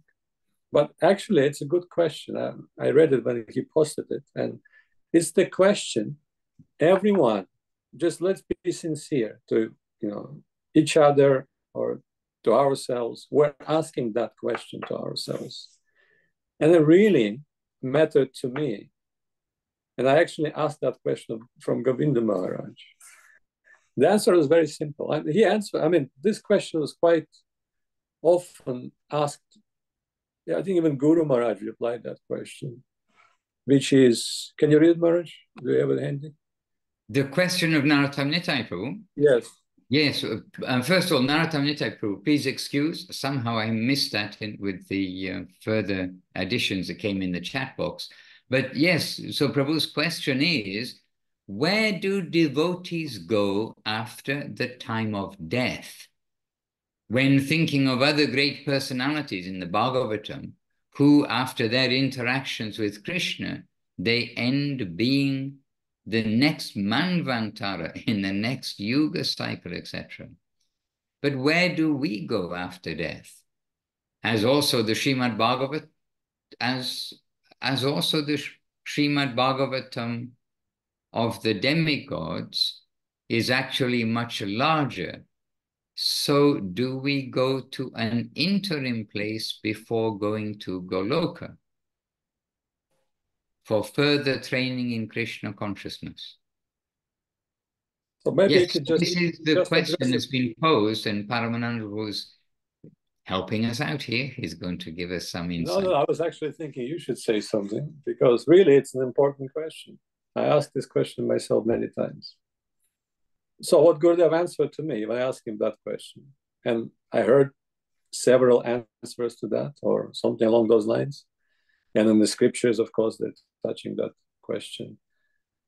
But actually, it's a good question. I read it when he posted it. And it's the question, everyone, just let's be sincere to each other or to ourselves. We're asking that question to ourselves. And it really mattered to me. And I actually asked that question from Govinda Maharaj. The answer was very simple. And he answered, I mean, this question was quite often asked. Yeah, I think even Guru Maharaj replied that question, which is, can you read, Maharaj? Do you have it handy? The question of Narottam Nitai, Prabhu? Yes. Yes. First of all, Narottam Nitai, Prabhu, please excuse. Somehow I missed that with the further additions that came in the chat box. But yes, so Prabhu's question is, where do devotees go after the time of death? When thinking of other great personalities in the Bhagavatam, who after their interactions with Krishna, they end being the next Manvantara in the next Yuga cycle, etc. But where do we go after death? As also the Srimad Bhagavat, as also the Srimad Bhagavatam of the demigods is actually much larger. So do we go to an interim place before going to Goloka for further training in Krishna consciousness? So maybe yes, you could just, this is the question that's been posed, and Paramananda was helping us out here. He's going to give us some insight. No, I was actually thinking you should say something, because really it's an important question. I asked this question myself many times. So what Gurudev answered to me when I asked him that question, and I heard several answers to that or something along those lines. And in the scriptures, of course, they're touching that question.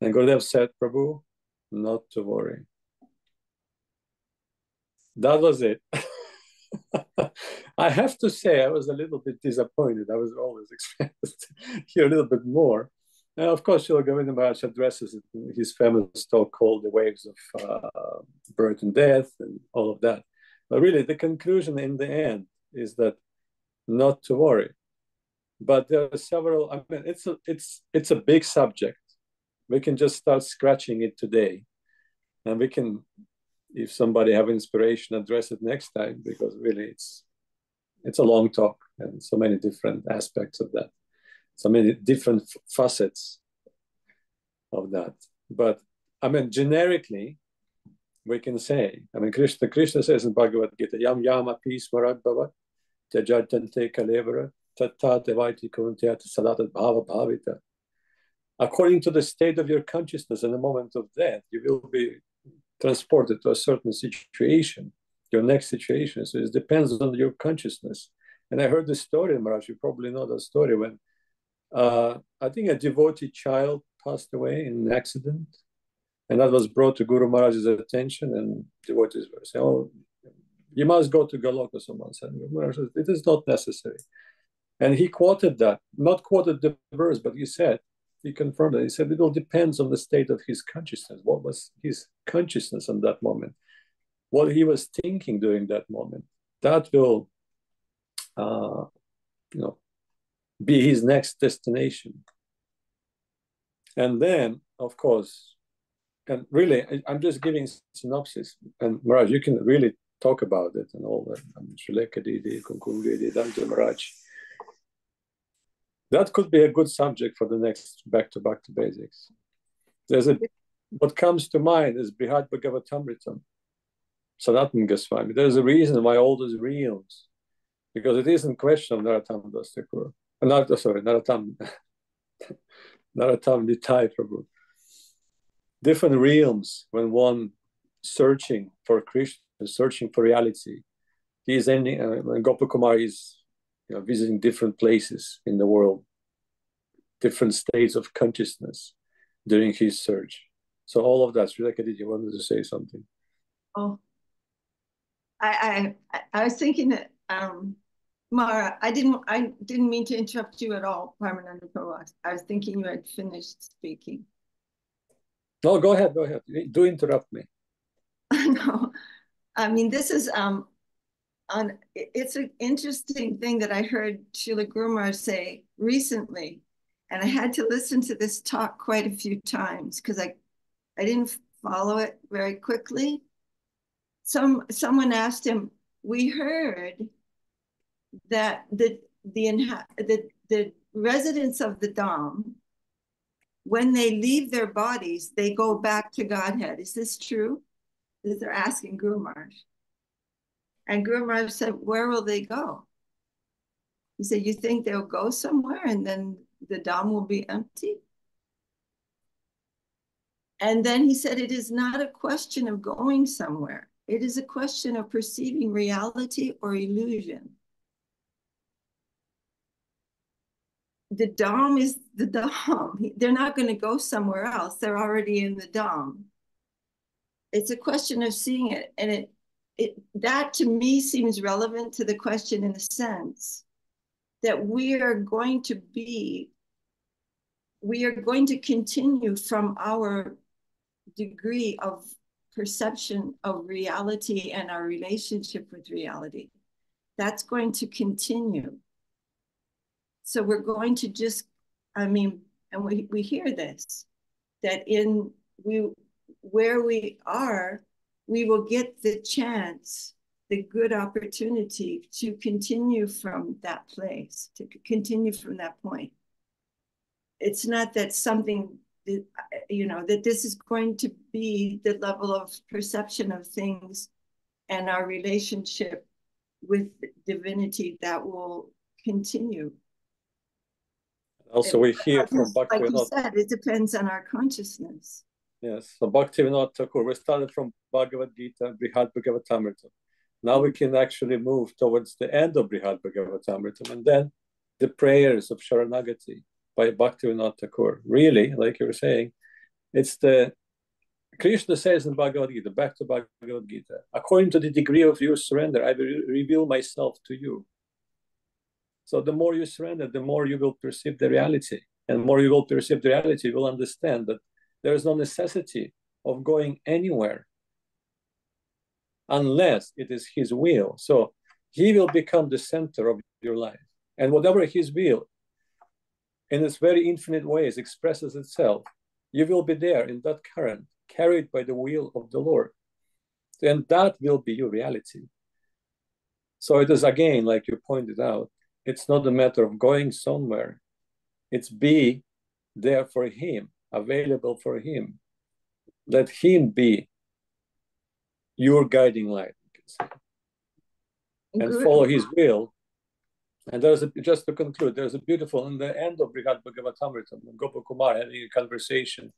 And Gurudev said, Prabhu, not to worry. That was it. I have to say, I was a little bit disappointed. I was always expecting to hear a little bit more. And of course, Srila Govinda Maharaj addresses it in his famous talk called The Waves of Birth and Death and all of that. But really, the conclusion in the end is that not to worry. But there are several, I mean, it's a big subject. We can just start scratching it today. And we can, if somebody have inspiration, address it next time, because really it's a long talk and so many different aspects of that. So many different facets of that. But I mean, generically, we can say, I mean, Krishna says in Bhagavad Gita, Yam Yama Peace Marad Bhavat, Tejatante Kalevara, Tatta Devaiti Kuntyat Salatat Bhava Bhavita. According to the state of your consciousness in the moment of death, you will be transported to a certain situation, your next situation. So it depends on your consciousness. And I heard the story, Maharaj, you probably know the story, when I think a devotee child passed away in an accident. And that was brought to Guru Maharaj's attention, and devotees were saying, oh, you must go to Goloka, someone said. Maharaj said, it is not necessary. And he quoted that, not quoted the verse, but he confirmed it. He said, it all depends on the state of his consciousness. What was his consciousness in that moment? What he was thinking during that moment. That will, be his next destination. And then, of course, and really, I'm just giving synopsis. And Maharaj, you can really talk about it and all that. Srileka Didi, Kunkum Didi, Dante Maharaj. That could be a good subject for the next back to basics. What comes to mind is Brihad Bhagavatamritam, Sanatana Goswami. There's a reason why all those realms, because it is in question of Narottam Das Thakur. Narottam Nitai Prabhu. Different realms when one searching for Krishna, searching for reality. He is ending, when Gopakumar is visiting different places in the world, different states of consciousness during his search. So all of that. Srileka, did you wanted to say something? Oh, I was thinking that Mara, I didn't mean to interrupt you at all, Paramananda Prabhu. I was thinking you had finished speaking. No, go ahead. Do interrupt me. No, I mean, this is it's an interesting thing that I heard Srila Guru Maharaj say recently, and I had to listen to this talk quite a few times because I didn't follow it very quickly. Someone asked him, we heard that the residents of the Dham, when they leave their bodies, they go back to Godhead. Is this true? They're asking Guru Maharaj. And Guru Maharaj said, where will they go? He said, you think they'll go somewhere and then the Dham will be empty? And then he said, it is not a question of going somewhere. It is a question of perceiving reality or illusion. The Dham is the Dham. They're not going to go somewhere else. They're already in the Dham. It's a question of seeing it. And that to me seems relevant to the question in a sense that we are going to continue from our degree of perception of reality and our relationship with reality. That's going to continue. So we're going to just, and we hear this, that where we are, we will get the chance, the good opportunity to continue from that place, to continue from that point. It's not that something, that this is going to be the level of perception of things and our relationship with divinity that will continue. Also, we hear from Bhaktivinoda. Like you said, it depends on our consciousness. Yes, so Bhaktivinoda Thakur, we started from Bhagavad Gita, Brihad Bhagavatamritam. Now we can actually move towards the end of Brihad Bhagavatamritam, and then the prayers of Sharanagati by Bhaktivinoda Thakur. Really, like you were saying, it's Krishna says in Bhagavad Gita, back to Bhagavad Gita, according to the degree of your surrender, I will reveal myself to you. So the more you surrender, the more you will perceive the reality. And the more you will perceive the reality, you will understand that there is no necessity of going anywhere unless it is his will. So he will become the center of your life. And whatever his will, in its very infinite ways, expresses itself, you will be there in that current, carried by the will of the Lord. And that will be your reality. So it is, again, like you pointed out, it's not a matter of going somewhere. It's be there for him, available for him. Let him be your guiding light, you can say. And follow his will. And just to conclude, there's a beautiful, in the end of Brihad Bhagavatamritam, Gopakumar having a conversation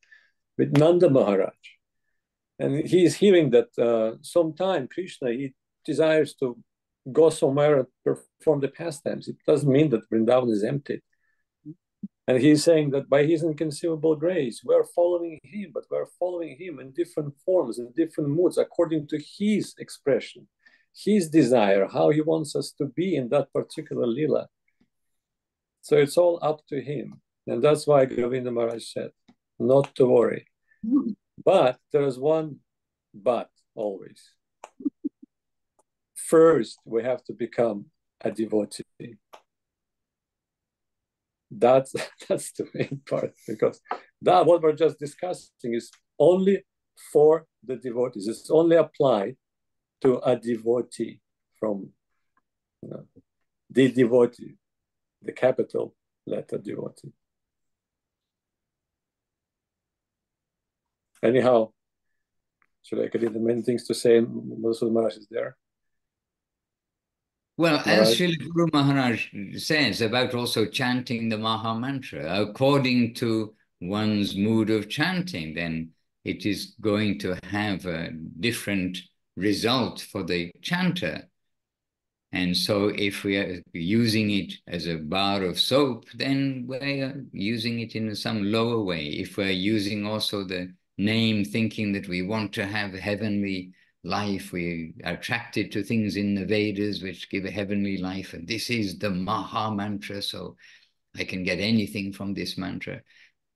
with Nanda Maharaj. And he is hearing that sometime Krishna, he desires to go somewhere and perform the pastimes. It doesn't mean that Vrindavan is empty. And he's saying that by his inconceivable grace, we're following him, but we're following him in different forms, in different moods, according to his expression, his desire, how he wants us to be in that particular lila. So it's all up to him. And that's why Govinda Maharaj said, not to worry. But there is one but always. First, we have to become a devotee. That's the main part, because that what we're just discussing is only for the devotees. It's only applied to a devotee from the devotee, the capital letter devotee. Anyhow, should I get the main things to say? Madhusudana Maharaj is there. Well, as Srila Guru Maharaj says about also chanting the Maha Mantra, according to one's mood of chanting, then it is going to have a different result for the chanter. And so if we are using it as a bar of soap, then we're using it in some lower way. If we're using also the name thinking that we want to have heavenly life, we are attracted to things in the Vedas which give a heavenly life, and this is the Maha Mantra, so I can get anything from this mantra.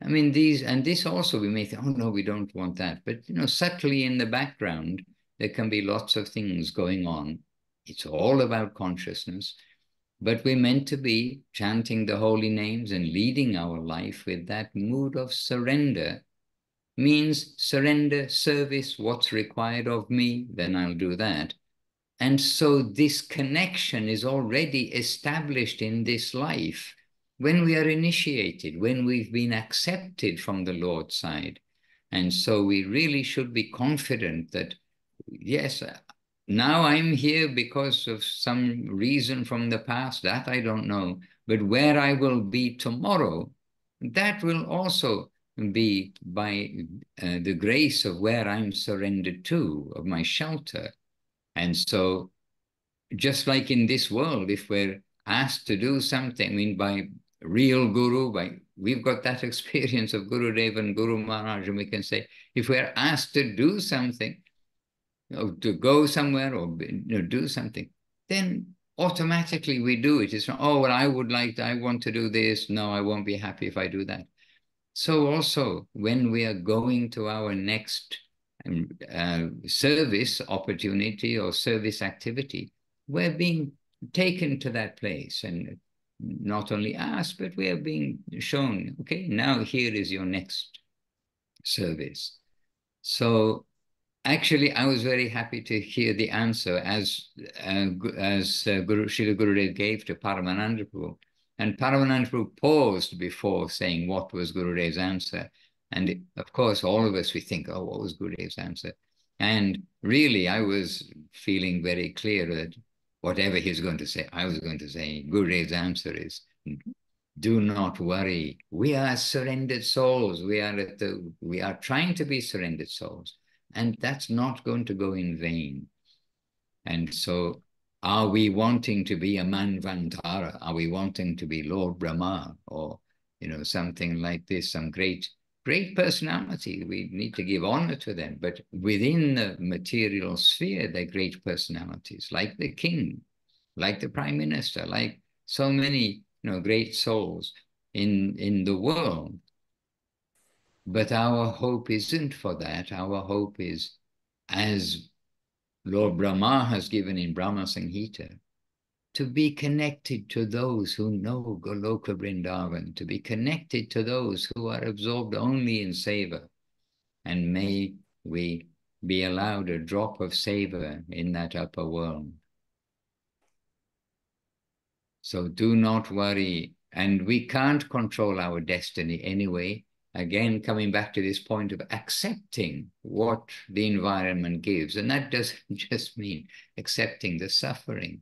I mean, this also we may think, oh no, we don't want that. But subtly in the background, there can be lots of things going on. It's all about consciousness, but we're meant to be chanting the holy names and leading our life with that mood of surrender. Means surrender, service, what's required of me, then I'll do that. And so this connection is already established in this life when we are initiated, when we've been accepted from the Lord's side. And so we really should be confident that, yes, now I'm here because of some reason from the past, that I don't know, but where I will be tomorrow, that will also be by the grace of where I'm surrendered to, of my shelter. And so just like in this world, if we're asked to do something, I mean, by real guru, we've got that experience of Gurudev and Guru Maharaj, and we can say, if we're asked to do something, to go somewhere or do something, then automatically we do it. It's not, oh, well, I want to do this. No, I won't be happy if I do that. So also, when we are going to our next service opportunity or service activity, we're being taken to that place, and not only us, but we are being shown, okay, now here is your next service. So actually, I was very happy to hear the answer as Srila Gurudev gave to Paramananda Prabhu. And Paramananda Prabhu paused before saying what was Gurudev's answer. And of course, all of us, we think, oh, what was Gurudev's answer? And really, I was feeling very clear that whatever he's going to say, I was going to say, Gurudev's answer is, do not worry. We are surrendered souls. We are trying to be surrendered souls. And that's not going to go in vain. And so, are we wanting to be a Manvantara? Are we wanting to be Lord Brahma, or something like this? Some great personality. We need to give honor to them. But within the material sphere, they're great personalities, like the king, like the prime minister, like so many great souls in the world. But our hope isn't for that. Our hope is, as Lord Brahma has given in Brahma Samhita, to be connected to those who know Goloka Vrindavan, to be connected to those who are absorbed only in seva. And may we be allowed a drop of seva in that upper world. So do not worry. And we can't control our destiny anyway. Again, coming back to this point of accepting what the environment gives. And that doesn't just mean accepting the suffering,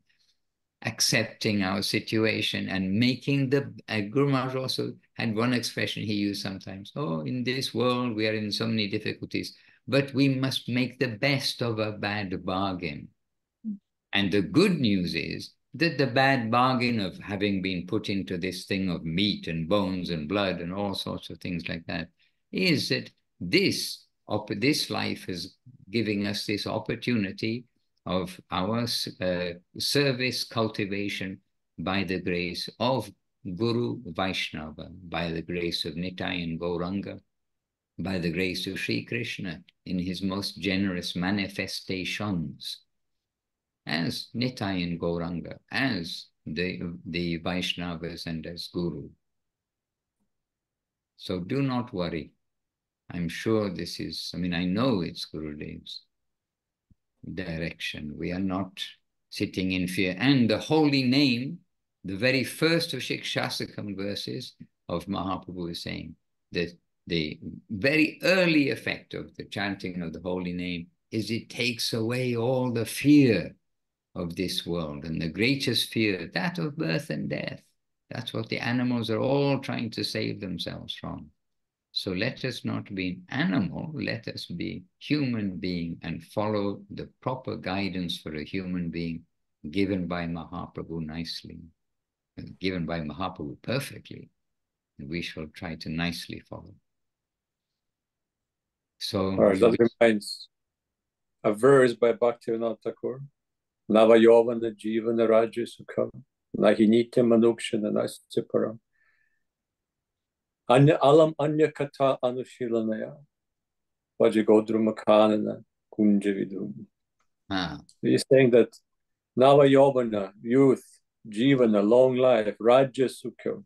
accepting our situation and making Guru Maharaj also had one expression he used sometimes. Oh, in this world, we are in so many difficulties, but we must make the best of a bad bargain. And the good news is that the bad bargain of having been put into this thing of meat and bones and blood and all sorts of things like that is that this life is giving us this opportunity of our service cultivation by the grace of Guru Vaishnava, by the grace of Nitai and Gauranga, by the grace of Sri Krishna in his most generous manifestations as Nitai and Gauranga, as the Vaishnavas and as Guru. So do not worry. I'm sure this is, I know it's Gurudev's direction. We are not sitting in fear. And the holy name, the very first of Shikshastakam verses of Mahaprabhu is saying that the very early effect of the chanting of the holy name is it takes away all the fear of this world, and the greatest fear, that of birth and death. That's what the animals are all trying to save themselves from. So let us not be an animal, let us be human being and follow the proper guidance for a human being given by Mahaprabhu nicely, given by Mahaprabhu perfectly, and we shall try to nicely follow. So that reminds a verse by Bhaktivinoda Thakur. Nava Yovana Jivana Raja Sukham Nahi Nitya Manukshana Nasya Param Anya Alam Anya Kata Anushilanaya Vajagodrumakanana Kunjavidum. He's saying that Nava Yovana, youth, Jivana, long life, Raja Sukham,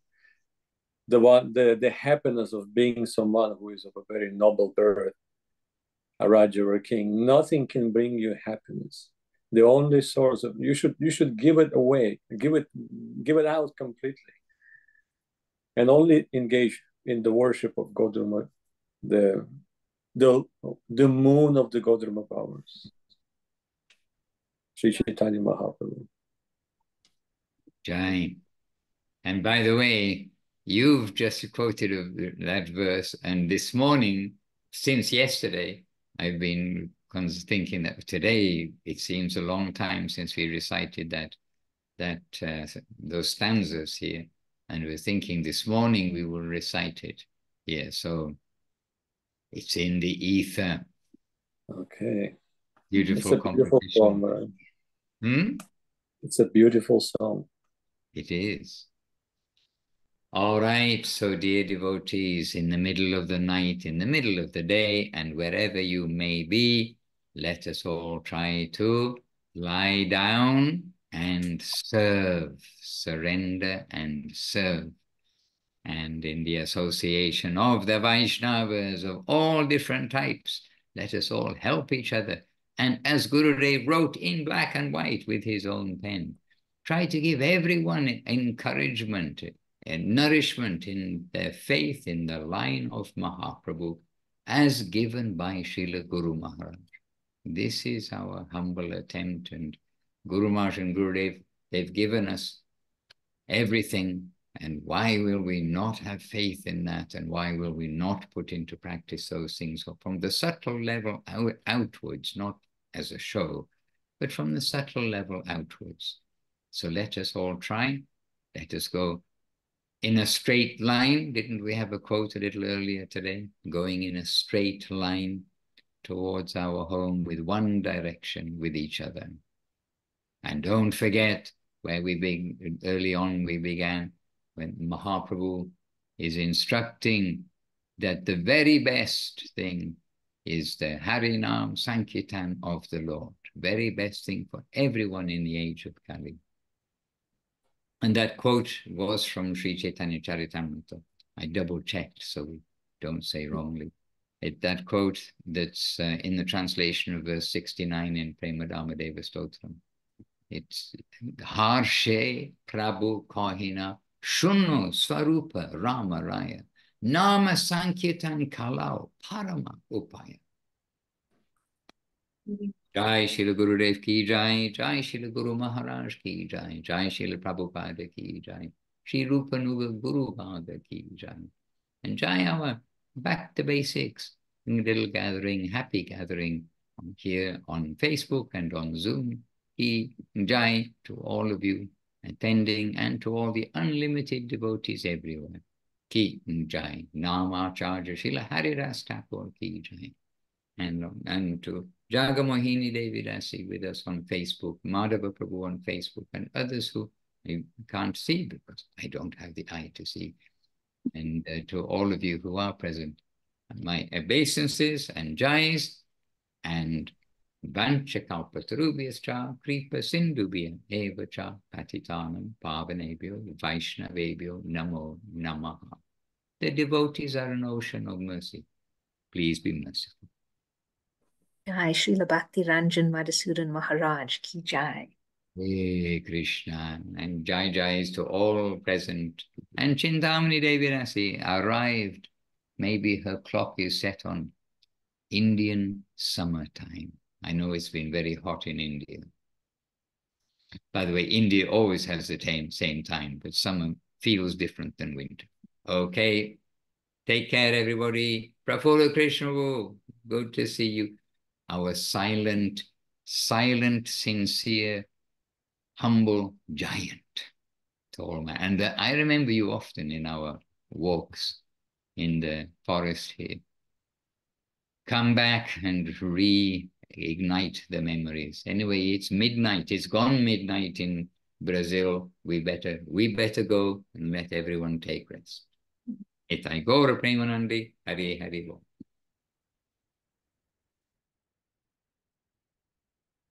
the happiness of being someone who is of a very noble birth, a Raja or a king, nothing can bring you happiness. The only source of you should give it away, give it out completely, and only engage in the worship of Godruma, the moon of the Godruma powers, Sri Chaitanya Mahaprabhu. Jai. And by the way, you've just quoted that verse, and this morning, since yesterday, I've been thinking that today it seems a long time since we recited those stanzas here, and we're thinking this morning we will recite it here. So it's in the ether. Okay. Beautiful. It's a beautiful song, right? It's a beautiful song. It is. All right, so dear devotees, in the middle of the night, in the middle of the day, and wherever you may be, let us all try to lie down and serve, surrender and serve. And in the association of the Vaishnavas of all different types, let us all help each other. And as Gurudev wrote in black and white with his own pen, try to give everyone encouragement and nourishment in their faith in the line of Mahaprabhu as given by Srila Guru Maharaj. This is our humble attempt, and Guru Maharaj and Gurudev, they've given us everything, and why will we not have faith in that, and why will we not put into practice those things from the subtle level outwards, not as a show, but from the subtle level outwards. So let us all try. Let us go in a straight line. Didn't we have a quote a little earlier today? Going in a straight line towards our home with one direction with each other. And don't forget where early on we began, when Mahaprabhu is instructing that the very best thing is the Harinam Sankirtan of the Lord. Very best thing for everyone in the age of Kali. And that quote was from Sri Chaitanya Charitamrita. I double-checked so we don't say wrongly. That quote that's in the translation of verse 69 in Premadama Stotram. It's Harshe Prabhu Kohina Shunno Swarupa Rama Raya Nama Sankirtan Kalau Parama Upaya. Jai Srila Gurudev ki jai, Jai Srila Guru Maharaj ki jai, Jai Srila Prabhupada ki jai. Shri Rupa Nuga Guru Bhada Ki Jai. And Jai our Back to Basics little gathering, happy gathering here on Facebook and on Zoom. Ki Jai to all of you attending and to all the unlimited devotees everywhere. Ki Jai. Namacharya Srila Haridas Thakur Ki Jai. And to Jagamohini Devi Dasi with us on Facebook, Madhava Prabhu on Facebook, and others who I can't see because I don't have the eye to see. And to all of you who are present, my obeisances and jais, and Vanchakalpatarubhyascha Kripa Sindhubhya Eva Cha Patitanam Pavanebhyo Vaishnavebhyo Namo Namaha. The devotees are an ocean of mercy. Please be merciful. Jai Srila Bhakti Ranjan Madhusudan Maharaj Ki Jai. Hare Krishna, and Jai Jais to all present. And Chintamani Devi Rasi arrived. Maybe her clock is set on Indian summertime. I know it's been very hot in India. By the way, India always has the same time, but summer feels different than winter. Okay, take care, everybody. Prafulla Krishna, good to see you. Our silent, sincere, humble giant. Tall man. And I remember you often in our walks in the forest here. Come back and reignite the memories. Anyway, it's midnight. It's gone midnight in Brazil. We better go and let everyone take rest. Itai Gaura Premanandi, Hari Hari Bo.